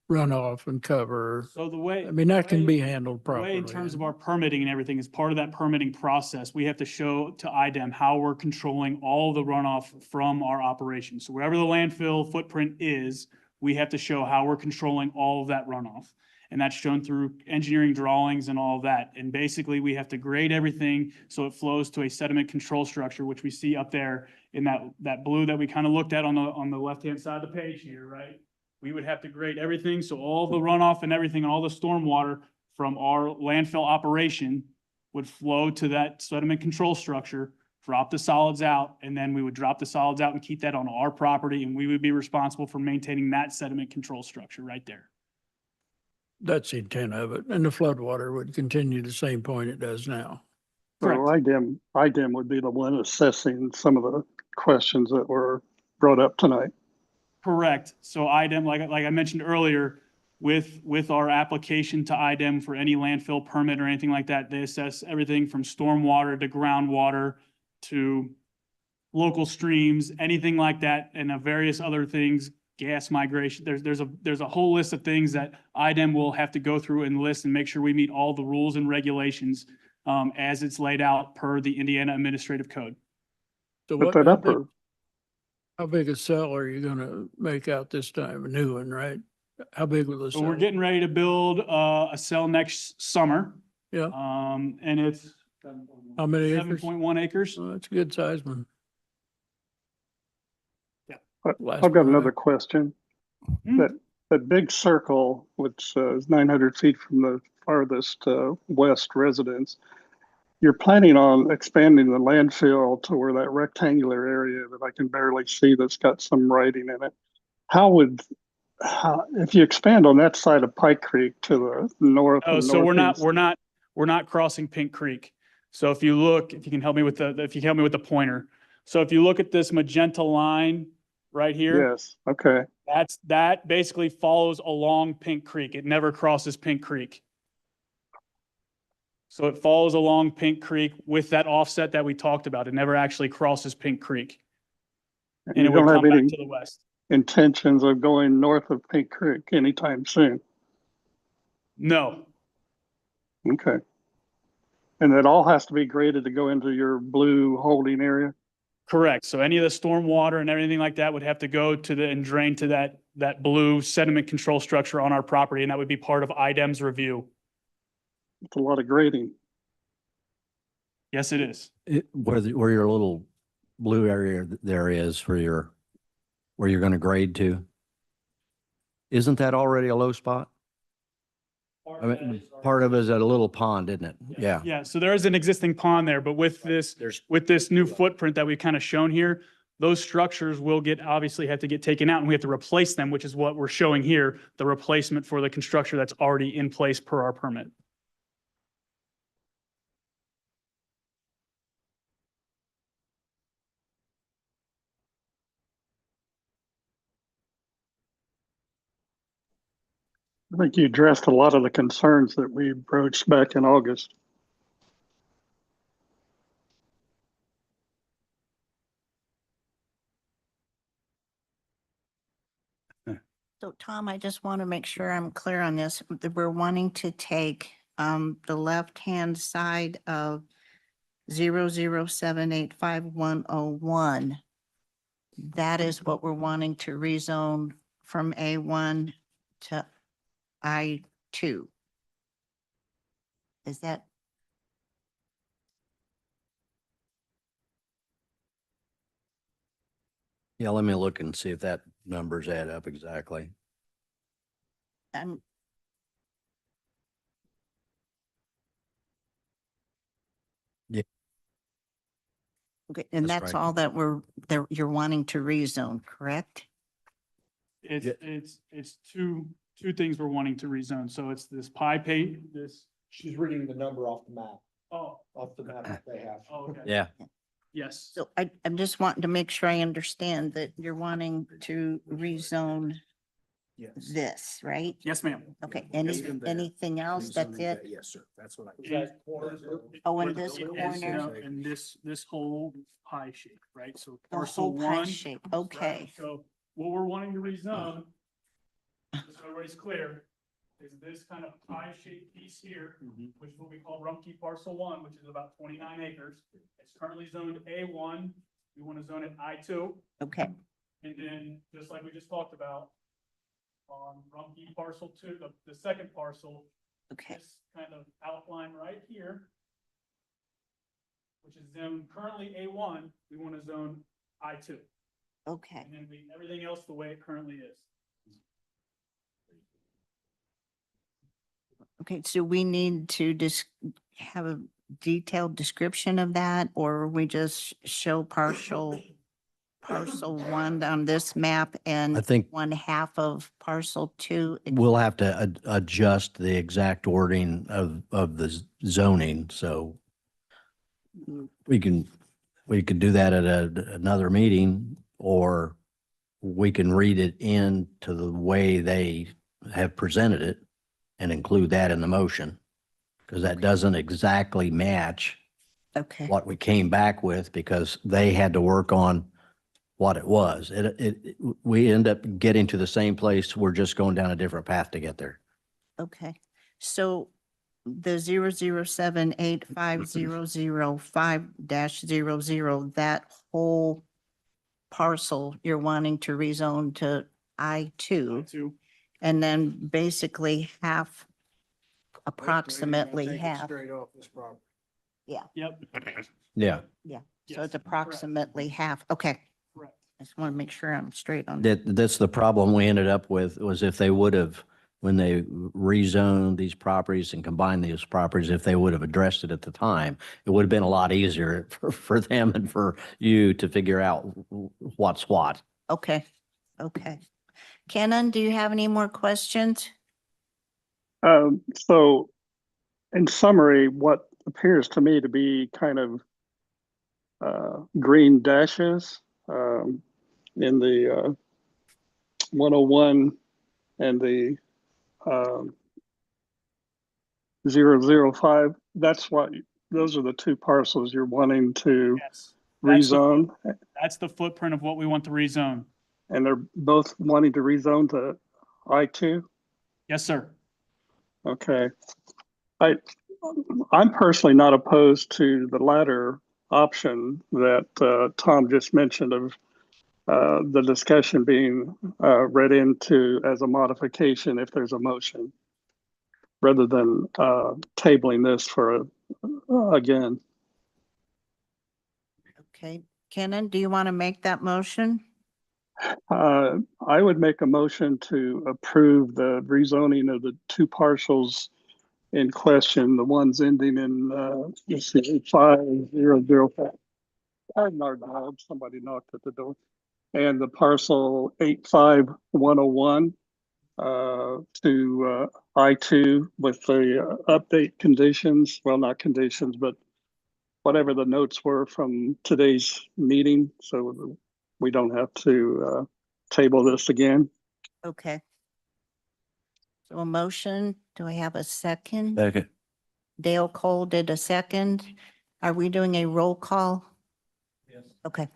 runoff and cover. So the way. I mean, that can way- be handled The properly. way in terms of our permitting and everything, as part of that permitting process, we have to show to IDEM how we're controlling all the runoff from our operation. So wherever the landfill footprint is, we have to show how we're controlling all of that runoff. And that's shown through engineering drawings and all of that. And basically, we have to grade everything so it flows to a sediment control structure, which we see up there in that blue that we kind of looked at on the left-hand side of the page here, right? We would have to grade everything, so all the runoff and everything, all the stormwater from our landfill operation would flow to that sediment control structure, drop the solids out, and then we would drop the solids out and keep that on our property, and we would be responsible for maintaining that sediment control structure right there. That's the intent of it. And the floodwater would continue the same point it does now. So IDEM would be the one assessing some of the questions that were brought up tonight. Correct. So IDEM, like I mentioned earlier, with our application to IDEM for any landfill permit or anything like that, they assess everything from stormwater to groundwater to local streams, anything like that, and various other things, gas migration. There's a whole list of things that IDEM will have to go through and list and make sure we meet all the rules and regulations as it's laid out per the Indiana Administrative Code. So Put that up, or how big a cell are you gonna make out this time? A new one, right? How big will the So cell? we're getting ready to build a cell next summer. Yeah. And it's How many acres? 7.1 acres. Oh, that's a good size one. Last I've got one. another question. Hmm. That big circle, which is 900 feet from the farthest west residence, you're planning on expanding the landfill to where that rectangular area that I can barely see that's got some writing in it. If you expand on that side of Pike Creek to the north Oh, and so northeast? we're not crossing Pink Creek. So if you look, if you help me with the pointer. So if you look at this magenta line right here, Yes, okay. that basically follows along Pink Creek. It never crosses Pink Creek. So it follows along Pink Creek with that offset that we talked about. It never actually crosses Pink Creek. And You it would don't have come back any to the west. intentions of going north of Pink Creek anytime soon? No, Okay. And that all has to be graded to go into your blue holding area? correct. So any of the storm water and everything like that would have to go to and drain to that blue sediment control structure on our property. And that would be part of IDEM's review. It's a lot of grading. Yes, it is. Where your little blue area there is where you're going to grade to. Isn't that already a low spot? I mean, part of it is at a little pond, isn't it? Yeah. Yeah, so there is an existing pond there, but with this new footprint that we've kind of shown here, those structures will obviously have to get taken out and we have to replace them, which is what we're showing here, the replacement for the construction that's already in place per our permit. I think you addressed a lot of the concerns that we broached back in August. So Tom, I just want to make sure I'm clear on this. We're wanting to take the left-hand side of 0078511. That is what we're wanting to rezone from A1 to I2. Is that? Yeah, let me look and see if that numbers add up exactly. I'm Yeah. Okay, and That's that's right. all that you're wanting to rezone, correct? It's two things we're wanting to rezone. So it's this pie pay, She's reading the number off the map, oh, off the map that they have. okay. Yeah. Yes. So I'm just wanting to make sure I understand that you're wanting to rezone Yes. this, right? Yes, ma'am. Okay, Even that, anything else? That's it? Yes, sir. That's what And- Oh, in this Yes, corner? no, and this whole pie shape, right? So The parcel whole pie one. shape, right? okay. So what we're wanting to rezone, just so everybody's clear, is this kind of pie shaped piece here, which is what we call Rumpke Parcel One, which is about 29 acres. It's currently zoned A1. We want to zone it I2. Okay, And then, just like we just talked about, on Rumpke Parcel Two, the second parcel, okay, this kind of outline right here, which is zoned currently A1, we want to zone I2. okay. And then everything else the way it currently is. Okay, so we need to just have a detailed description of that, or we just show parcel one on this map I and think one half of parcel two? we'll have to adjust the exact wording of the zoning, so we could do that at another meeting, or we can read it into the way they have presented it and include that in the motion, because that doesn't exactly match Okay, what we came back with, because they had to work on what it was. We end up getting to the same place. We're just going down a different path to get there. okay. So the 007850005-00, that whole parcel you're wanting to rezone to I2, I2. and then basically half, approximately half. Straight off this property. Yep. Yeah. Yeah, so Yes, it's correct. approximately half. Okay, Correct. I just want to make sure I'm straight on that. That's the problem we ended up with, was if they would have, when they rezoned these properties and combined these properties, if they would have addressed it at the time, it would have been a lot easier for them and for you to figure out what's what. Okay, okay. Kenan, do you have any more questions? So in summary, what appears to me to be kind of green dashes in the 101 and the 005, those are the two parcels you're wanting to Yes. That's the- rezone, That's the footprint of what we want to rezone. and they're both wanting to rezone to I2? Yes, sir. Okay. I'm personally not opposed to the latter option that Tom just mentioned of the discussion being read into as a modification if there's a motion, rather than tabling this for again. Okay, Kenan, do you want to make that motion? I would make a motion to approve the rezoning of the two parcels in question, the ones ending in, let's see, 5005. Pardon our dog, somebody knocked at the door. And the parcel 85101 to I2 with the update conditions, well, not conditions, but whatever the notes were from today's meeting, so we don't have to table this again. Okay. So a motion, do I have a second? Okay. Dale Cole did a second. Are we doing a roll call? Yes. Okay.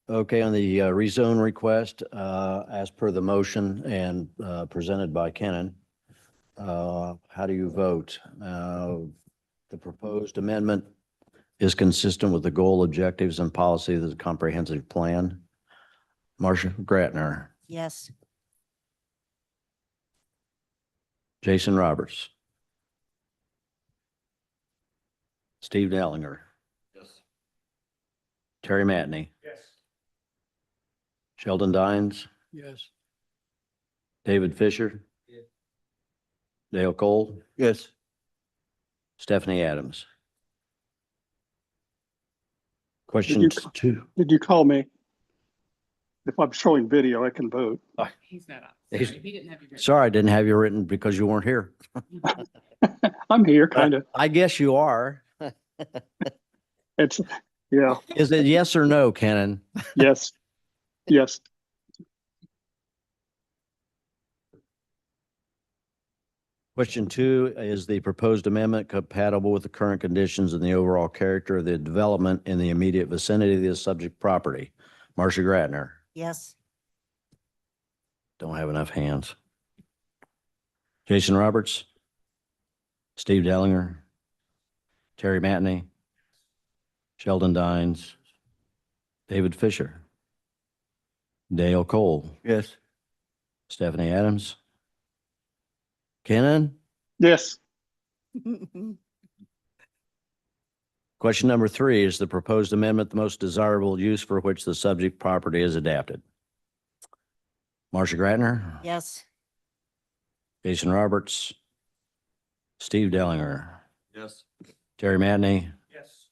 Okay, on the rezone request, as per the motion and presented by Kenan, how do you vote? The proposed amendment is consistent with the goal, objectives, and policy of the comprehensive plan. Marcia Gratner, Yes. Jason Roberts, Steve Dellinger, Yes. Terry Matney, Yes. Sheldon Dines, Yes. David Fisher, Yeah. Dale Cole, Yes. Stephanie Adams. Did Question you, two. did you call me? If I'm showing video, I can vote. He's not up. He's- Sorry, he didn't have you. written. Sorry, I didn't have you written because you weren't here. I'm here, kind of. I guess you are. It's, yeah, Is it yes or no, Kenan? yes, yes. Question two, is the proposed amendment compatible with the current conditions and the overall character of the development in the immediate vicinity of the subject property? Marcia Gratner, Yes. don't have enough hands. Jason Roberts, Steve Dellinger, Terry Matney, Sheldon Dines, David Fisher, Dale Cole. Yes. Stephanie Adams. Kenan? Yes, Question number three, is the proposed amendment the most desirable use for which the subject property is adapted? Marcia Gratner, Yes. Jason Roberts, Steve Dellinger, Yes. Terry Matney, Yes.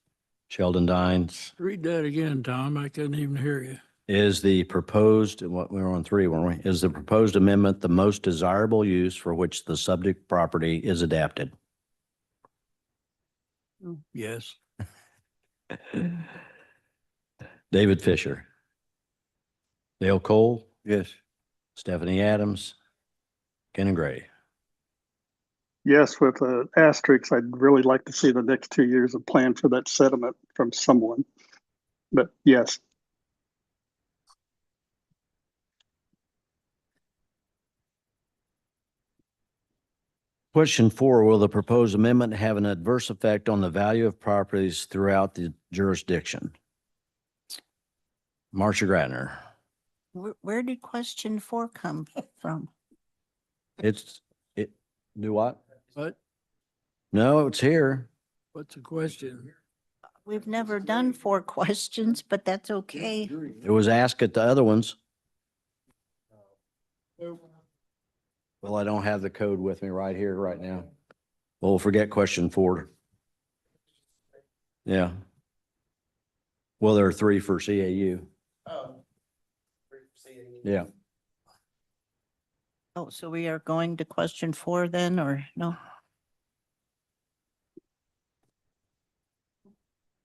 Sheldon Dines. Read that again, Tom. I couldn't even hear you. Is the proposed, what, we were on three, weren't we? Is the proposed amendment the most desirable use for which the subject property is adapted? Yes. David Fisher. Dale Cole? Yes. Stephanie Adams. Kenan Gray. yes, with asterisks, I'd really like to see the next 2 years of plan for that sediment from someone. But yes, Question four, will the proposed amendment have an adverse effect on the value of properties throughout the jurisdiction? Marcia Gratner. Where did question 4 come from? Do what? What? No, it's here. What's the question? We've never done 4 questions, but that's okay. It was asked at the other ones. Well, I don't have the code with me right here, right now. Well, forget question 4. Yeah. Well, there are 3 for CAU. Oh. Yeah. Oh, so we are going to question 4 then, or no?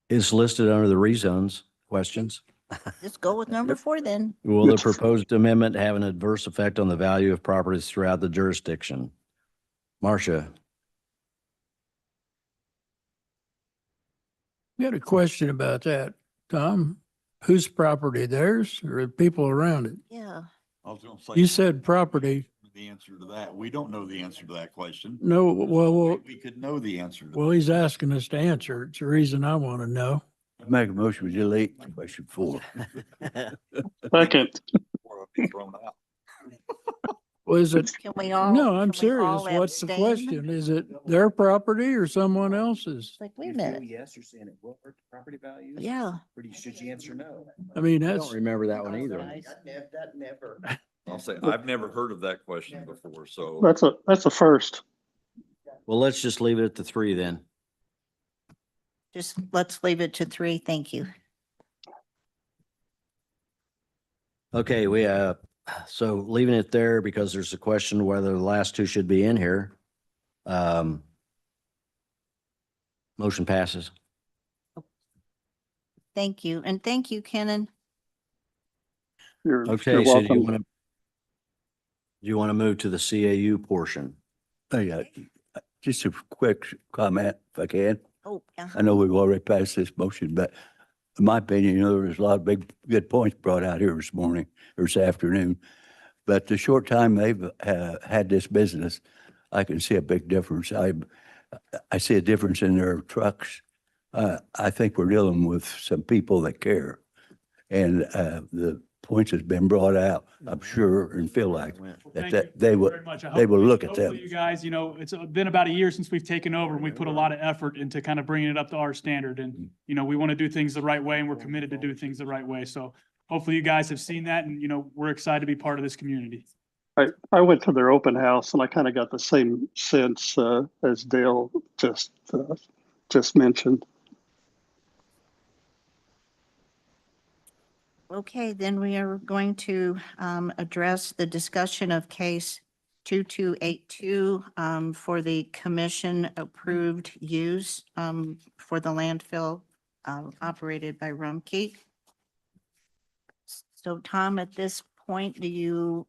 It's listed under the rezones questions. Let's go with number 4 then. Will the proposed amendment have an adverse effect on the value of properties throughout the jurisdiction? Marcia. We had a question about that, Tom. Whose property? Theirs or the people around it? Yeah. I was gonna say. You said property. The answer to that. We don't know the answer to that question. No, well, We could know the answer. to well, he's asking us to answer. It's the reason I want to know. Make a motion to delete question 4. second, Was it? Can we all? No, I'm can we all serious. What's the abstain? question? Is it their property or someone else's? It's like, wait a minute. Yes, you're saying it will hurt the property values? Yeah. Or should you answer no? I mean, I that's, don't remember that one either. That never. I'll say, I've never heard of that question before, so. that's a first. Well, let's just leave it at the 3 then. Just let's leave it to 3. Thank you. Okay, so leaving it there because there's a question whether the last 2 should be in here. Motion passes. Thank you. And thank you, Kenan. You're Okay, you're so do welcome. you want to move to the CAU portion? Yeah, just a quick comment if I can. Oh, yeah. I know we've already passed this motion, but in my opinion, there was a lot of big, good points brought out here this morning or this afternoon. But the short time they've had this business, I can see a big difference. I see a difference in their trucks. I think we're dealing with some people that care. And the points has been brought out, I'm sure, and feel like Thank that you they will, very much. I they will hope- look at hopefully them. You guys, it's been about a year since we've taken over and we put a lot of effort into kind of bringing it up to our standard. And, we want to do things the right way and we're committed to do things the right way. So hopefully you guys have seen that and, we're excited to be part of this community. I went to their open house and I kind of got the same sense, as Dale just mentioned. Okay, then we are going to address the discussion of case 2282 for the commission approved use for the landfill operated by Rumpke. So Tom, at this point, do you,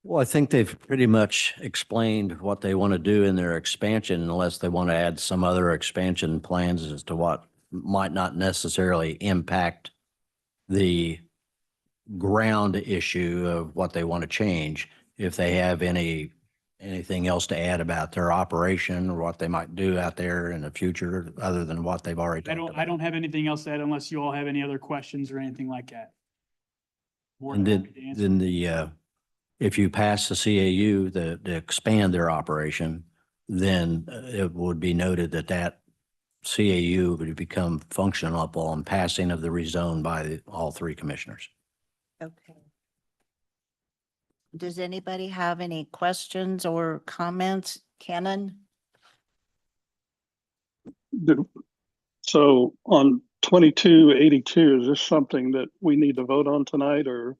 Well, I think they've pretty much explained what they want to do in their expansion unless they want to add some other expansion plans as to what might not necessarily impact the ground issue of what they want to change. If they have anything else to add about their operation or what they might do out there in the future, other than what they've already I talked don't about. have anything else to add unless you all have any other questions or anything like that. More And than happy to answer. then if you pass the CAU to expand their operation, then it would be noted that that CAU would become functional upon passing of the rezone by all three commissioners. okay. Does anybody have any questions or comments? Kenan? So on 2282, is this something that we need to vote on tonight or?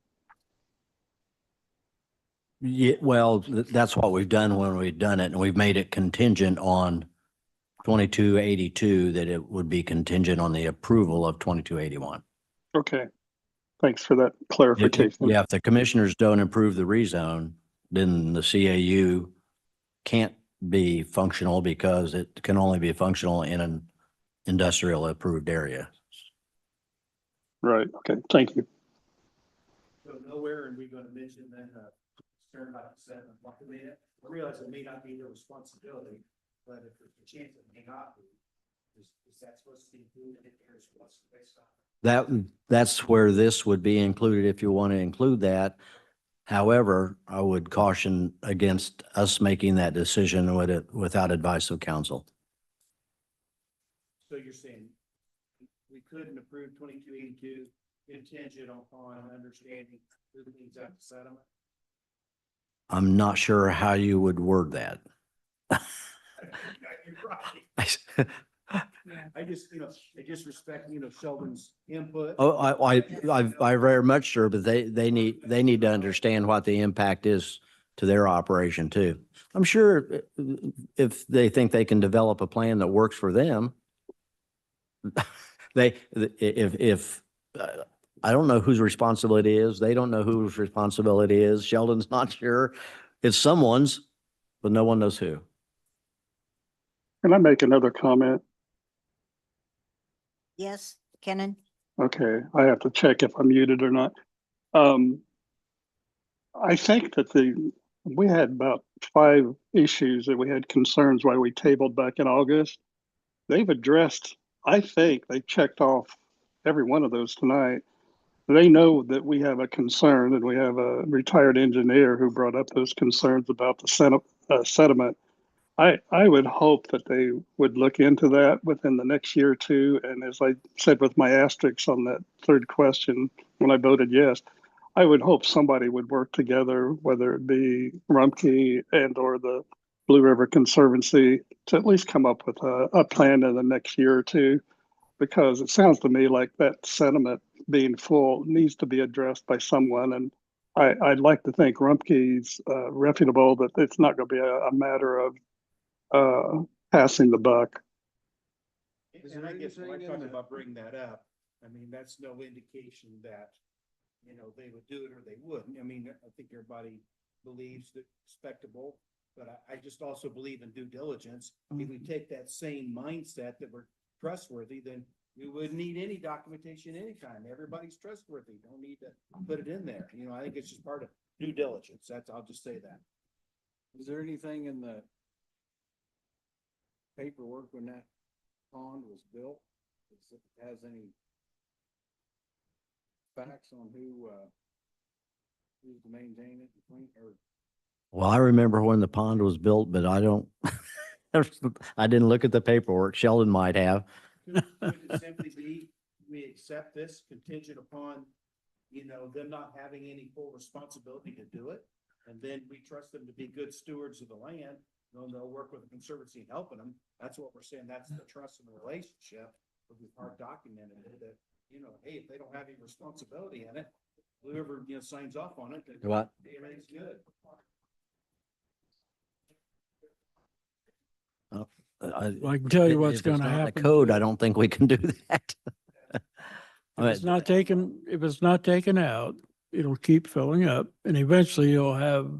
Yeah, well, that's what we've done when we've done it, and we've made it contingent on 2282, that it would be contingent on the approval of 2281. Okay, thanks for that clarification. Yeah, if the commissioners don't approve the rezone, then the CAU can't be functional because it can only be functional in an industrial approved area. Right, okay, thank you. So nowhere are we gonna mention then, concern about the sediment. I mean, I realize it may not be their responsibility, but if there's a chance it may not be, is that supposed to be included in their responsibility based on? That's where this would be included if you want to include that. However, I would caution against us making that decision without advice of counsel. So you're saying we couldn't approve 2282 contingent upon understanding who cleans up the sediment? I'm not sure how you would word that. You're right. I just, I just respect, Sheldon's input. Oh, I very much sure, but they need to understand what the impact is to their operation too. I'm sure if they think they can develop a plan that works for them, if I don't know whose responsibility it is, they don't know whose responsibility it is. Sheldon's not sure. It's someone's, but no one knows who. Can I make another comment? Yes, Kenan? Okay, I have to check if I'm muted or not. I think that we had about 5 issues that we had concerns why we tabled back in August. They've addressed, I think they checked off every one of those tonight. They know that we have a concern, and we have a retired engineer who brought up those concerns about the sediment. I would hope that they would look into that within the next year or two. And as I said with my asterisks on that third question, when I voted yes, I would hope somebody would work together, whether it be Rumpke and or the Blue River Conservancy, to at least come up with a plan in the next year or two, because it sounds to me like that sediment being full needs to be addressed by someone. And I'd like to think Rumpke's reputable that it's not going to be a matter of passing the buck. And I guess when I talk about bringing that up, I mean, that's no indication that, they would do it or they wouldn't. I mean, I think everybody believes that respectable, but I just also believe in due diligence. If we take that same mindset that we're trustworthy, then we wouldn't need any documentation anytime. Everybody's trustworthy. Don't need to put it in there. I think it's just part of due diligence. I'll just say that. Is there anything in the paperwork when that pond was built, if it has any facts on who's to maintain it, or? Well, I remember when the pond was built, but I don't, I didn't look at the paperwork. Sheldon might have. Could it simply be, we accept this contingent upon, them not having any full responsibility to do it? and then we trust them to be good stewards of the land, they'll work with the conservancy in helping them. That's what we're saying, that's the trust and the relationship, but we've hard documented it, that, hey, if they don't have any responsibility in it, whoever, signs off on it, then What? everything's good. I can tell you what's If it's gonna not in the happen. Code, I don't think we can do that. If it's not taken out, it'll keep filling up and eventually you'll have,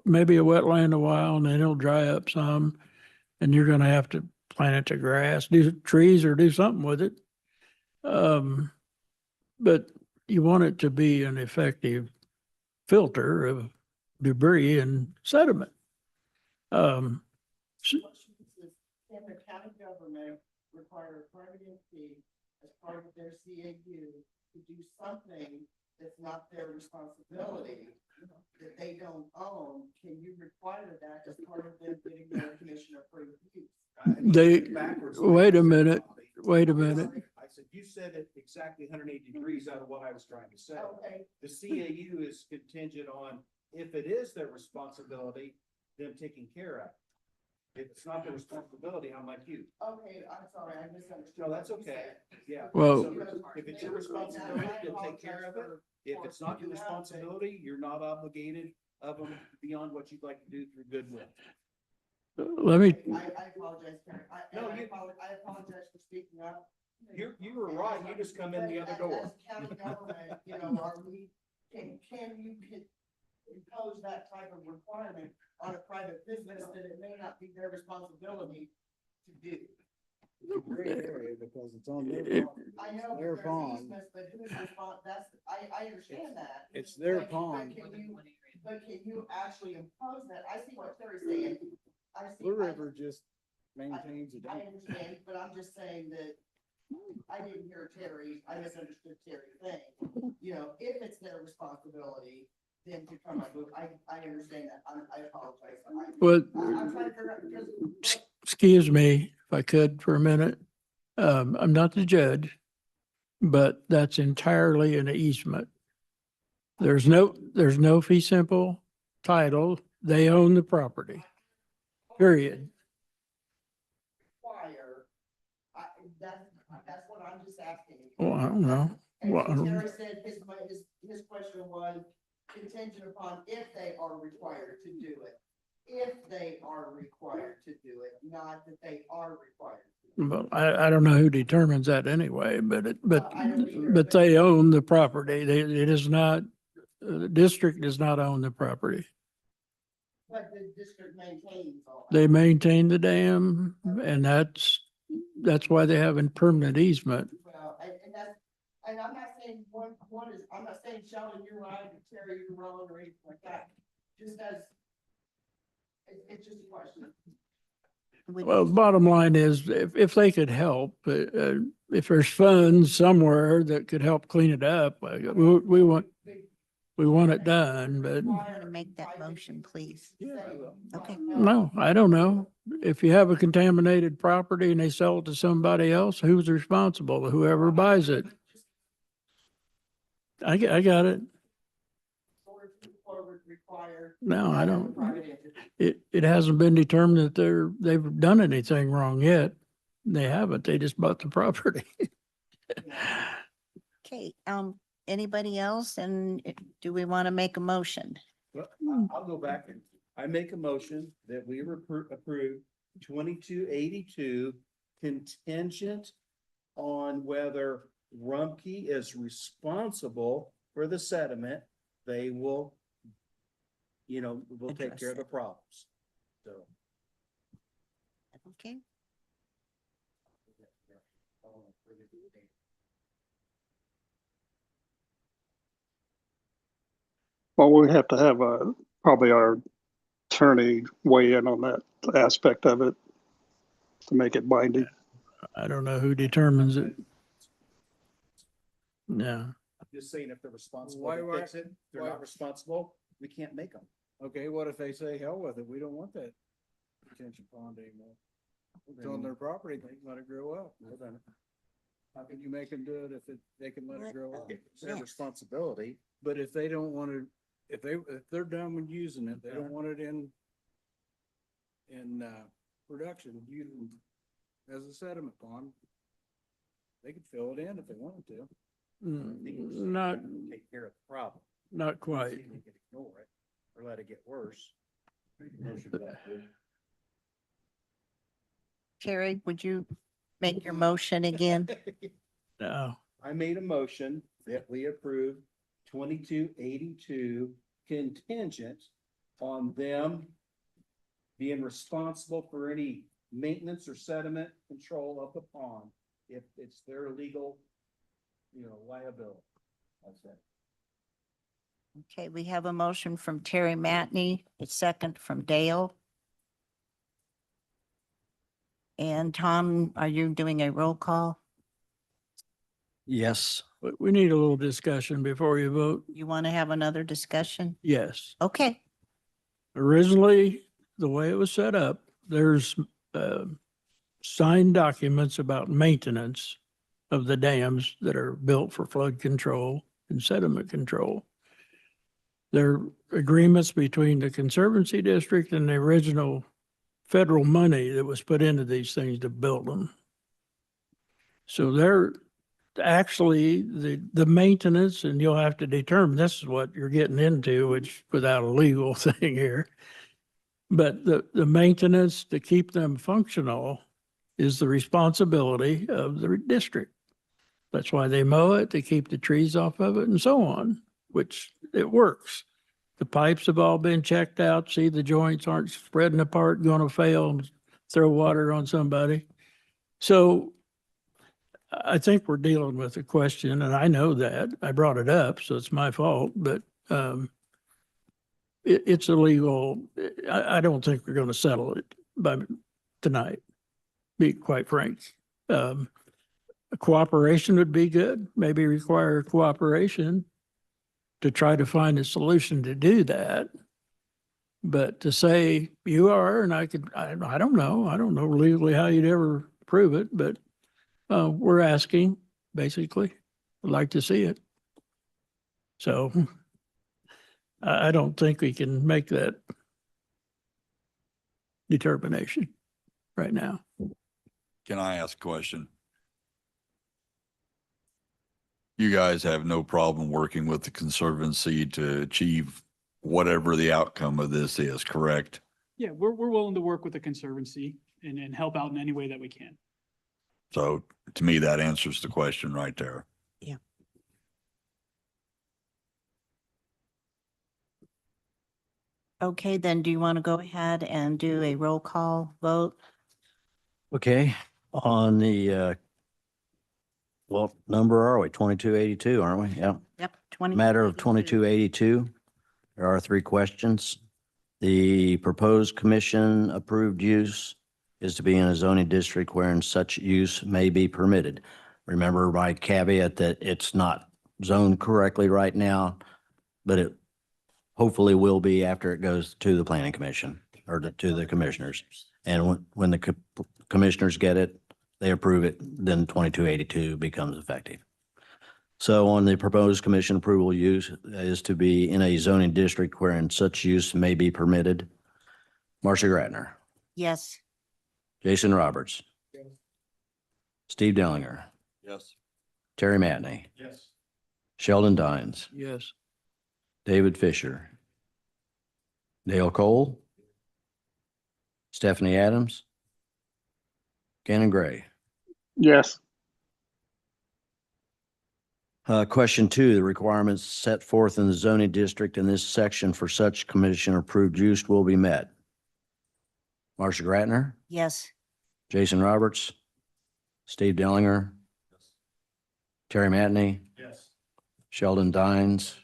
maybe a wetland a while and then it'll dry up some. And you're gonna have to plant it to grass, do trees or do something with it. But you want it to be an effective filter of debris and sediment. Can the county government require a private entity as part of their CAU to do something that's not their responsibility, that they don't own? Can you require that as part of them getting their commission approved use? Wait a minute. I said, you said it exactly 180 degrees out of what I was trying to say. Okay, The CAU is contingent on, if it is their responsibility, them taking care of it. If it's not their responsibility, I'm like you. okay, I'm sorry, I misunderstood. No, that's what you okay. said. Yeah. Well- So if it's your responsibility, you'll take care of it. If it's not your responsibility, you're not obligated of them beyond what you'd like to do through goodwill. Let me, I apologize, Karen. No, I you- apologize for speaking up. You were right, you just come in the other door. As county government, are we, can you impose that type of requirement on a private business that it may not be their responsibility to do? Gray area because it's on their It- property. I know Their there's pond. easements, but who's that's, I understand that. It's their But- pond. But can you actually impose that? I see what Terry's saying. Blue River just maintains it. I understand, but I'm just saying that I didn't hear Terry, I misunderstood Terry saying, if it's their responsibility, then to come up with, I understand that, I apologize. well, I'm trying to figure out, because excuse me, if I could for a minute. I'm not the judge, but that's entirely an easement. There's no fee simple title. They own the property. Period. require, that's what I'm just asking. Well, I don't know. Well, I And don't- Terry said his question was contingent upon if they are required to do it. If they are required to do it, not that they are required. Well, I don't know who determines that anyway, but I don't either, but they own the property. It is not, the district does not own the property. But the district maintains all. They maintain the dam and that's why they have a permanent easement. Well, and I'm not saying I'm not saying Sheldon, you're right, or Terry, you're wrong, or anything like that. Just as, it's just a question. Well, bottom line is if they could help, if there's funds somewhere that could help clean it up, we want it done, but Want to make that motion, please? Okay. no, I don't know. If you have a contaminated property and they sell it to somebody else, who's responsible? Whoever buys it. I got it. Require. No, I don't. Private entity. It hasn't been determined that they've done anything wrong yet. They haven't. They just bought the property. Okay, anybody else? And do we want to make a motion? Well, I'll go back and I make a motion that we approve 2282 contingent on whether Rumpke is responsible for the sediment. They will, will take Address care of the it. problems. So. Okay, Well, we have to have probably our attorney weigh in on that aspect of it to make it binding. I don't know who determines it. No. I'm just saying if they're responsible Why- to why- fix it, if they're why- not responsible, we can't make them. Okay, what if they say hell with it? We don't want that retention pond anymore. It's on their property, they can let it grow up. Well, then, How can you make them do it if they can let it grow up? It's their Yes. responsibility. But if they don't want to if they're done with using it, they don't want it in production, using as a sediment pond, they could fill it in if they wanted to. Not, Take care of the problem. not See quite. if they can ignore it or let it get worse. Terry, would you make your motion again? No. I made a motion that we approve 2282 contingent on them being responsible for any maintenance or sediment control of the pond, if it's their legal, liability. That's it. Okay, we have a motion from Terry Matney, a second from Dale. And Tom, are you doing a roll call? Yes. We need a little discussion before you vote. You want to have another discussion? Yes. Okay, Originally, the way it was set up, there's signed documents about maintenance of the dams that are built for flood control and sediment control. There are agreements between the Conservancy District and the original federal money that was put into these things to build them. So they're actually the maintenance, and you'll have to determine, this is what you're getting into, which without a legal thing here. But the maintenance to keep them functional is the responsibility of the district. That's why they mow it, to keep the trees off of it and so on, which it works. The pipes have all been checked out, see the joints aren't spreading apart, going to fail and throw water on somebody. So I think we're dealing with a question, and I know that. I brought it up, so it's my fault, but it's illegal. I don't think we're going to settle it by tonight, be quite frank. Cooperation would be good, maybe require cooperation to try to find a solution to do that. But to say you are, and I don't know legally how you'd ever prove it, but we're asking, basically, would like to see it. So I don't think we can make that determination right now. Can I ask a question? You guys have no problem working with the Conservancy to achieve whatever the outcome of this is, correct? Yeah, we're willing to work with the Conservancy and help out in any way that we can. So to me, that answers the question right there. yeah. Okay, then do you want to go ahead and do a roll call vote? Okay, on the, what number are we? 2282, aren't we? Yeah. Yep. 20. Matter of 2282, there are three questions. The proposed commission approved use is to be in a zoning district wherein such use may be permitted. Remember my caveat that it's not zoned correctly right now, but it hopefully will be after it goes to the planning commission or to the commissioners. And when the commissioners get it, they approve it, then 2282 becomes effective. So on the proposed commission approval, use is to be in a zoning district wherein such use may be permitted. Marcia Gratner, Yes. Jason Roberts, Steve Dellinger, Yes. Terry Matney, Yes. Sheldon Dines, Yes. David Fisher, Dale Cole, Stephanie Adams, Gannon Gray. Yes. Question 2, the requirements set forth in the zoning district in this section for such commission approved use will be met. Marcia Gratner, Yes. Jason Roberts, Steve Dellinger, Terry Matney, Yes. Sheldon Dines,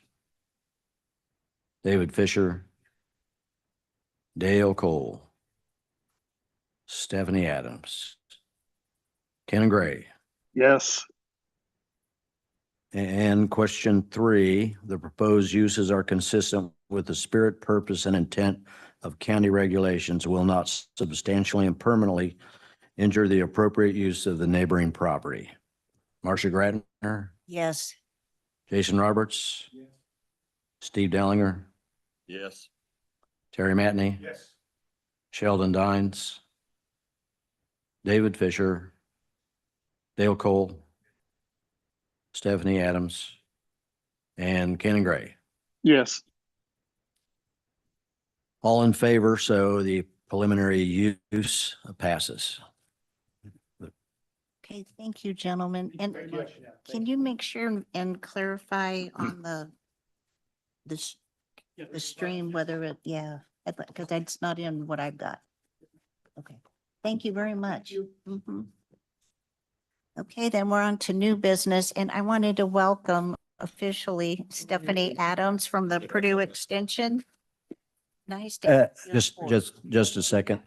David Fisher, Dale Cole, Stephanie Adams, Ken Gray. Yes. And question 3, the proposed uses are consistent with the spirit, purpose, and intent of county regulations, will not substantially and permanently injure the appropriate use of the neighboring property. Marcia Gratner, Yes. Jason Roberts, Yes. Steve Dellinger, Yes. Terry Matney, Yes. Sheldon Dines, David Fisher, Dale Cole, Stephanie Adams, and Ken Gray. Yes. All in favor, so the preliminary use passes. Okay, thank you, gentlemen. And Very much, yeah. can Thank you make sure and clarify on the stream, whether it, yeah, because that's not in what I've got. Okay, thank you very much. Mhm. Okay, then we're on to new business, and I wanted to welcome officially Stephanie Adams from the Purdue Extension. Nice to. have you aboard. Just a second.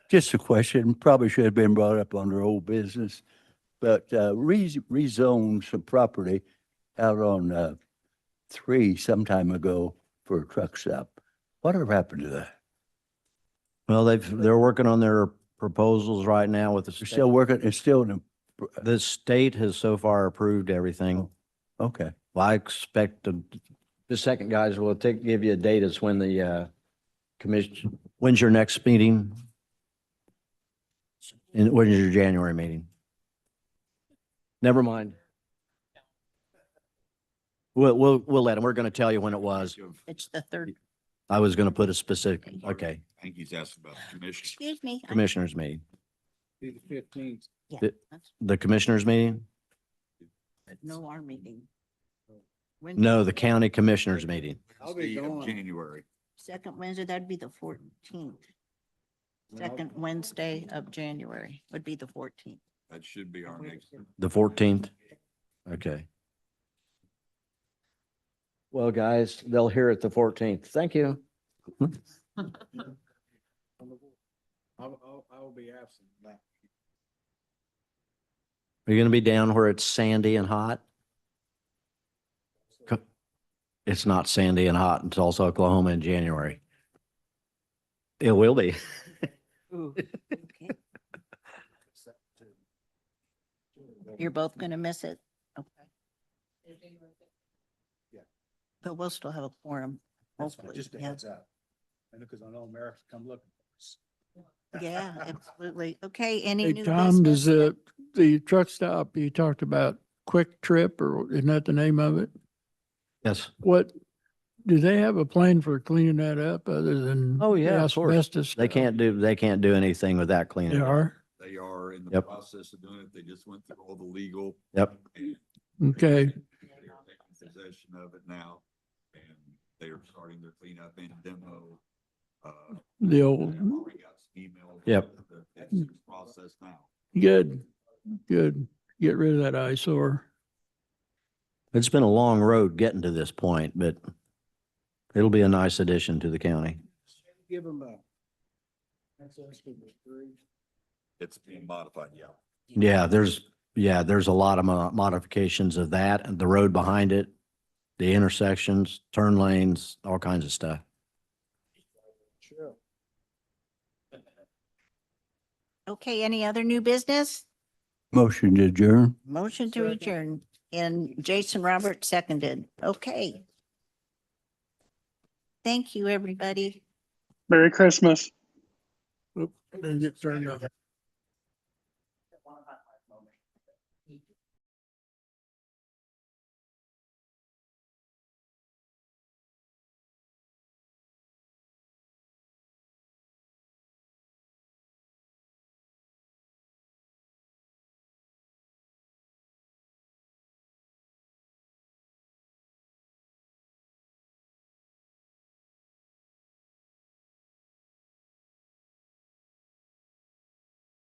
Just a question, probably should have been brought up under old business, but rezoned some property out on 3 some time ago for a truck stop. Whatever happened to that? Well, they're working on their proposals right now with the They're state. still working, it's still in, The state has so far approved everything. okay. Well, I expect the second guys will give you a date as when the commission, when's your next meeting? And when is your January meeting? Never mind. We'll let them. We're going to tell you when it was. It's the third, I was going to put a specific, okay, I think he's asked about the commission. excuse me. commissioners meeting. Be the 15th. Yeah, the- that's- The commissioners meeting? no, our meeting. When- No, the county commissioners meeting. I'll be Of gone. January. Second Wednesday, that'd be the 14th. Second Wednesday of January would be the 14th. That should be our next. The 14th? Okay. Well, guys, they'll hear it the 14th. Thank you. I will be absent. Are you going to be down where it's sandy and hot? It's not sandy and hot in Tulsa, Oklahoma in January. It will be. Okay. You're both gonna miss it? Okay. Yeah. But we'll still have a quorum. That's fine. hopefully. Just a Yeah. heads up. And because I know America come looking for us. Yeah, absolutely. Okay, any Hey, new Tom, does business? the truck stop you talked about, Quick Trip, or isn't that the name of it? Yes. What, do they have a plan for cleaning that up other than? Oh, yeah, the of course. asbestos They stuff? can't do anything without cleaning. They it up. are? They are in the Yep. process of doing it. They just went through all the legal. Yep. and Okay. They're taking possession of it now, and they are starting their cleanup and demo. The old, I've already got some emails. Yep. It's in process now. good, good. Get rid of that eyesore. It's been a long road getting to this point, but it'll be a nice addition to the county. Give them a. Access to the 3. It's being modified, yeah. Yeah, there's a lot of modifications of that and the road behind it, the intersections, turn lanes, all kinds of stuff. Sure. Okay, any other new business? Motion to adjourn. Motion to adjourn, and Jason Roberts seconded. Okay. Thank you, everybody. Merry Christmas. Oop, didn't get turned off.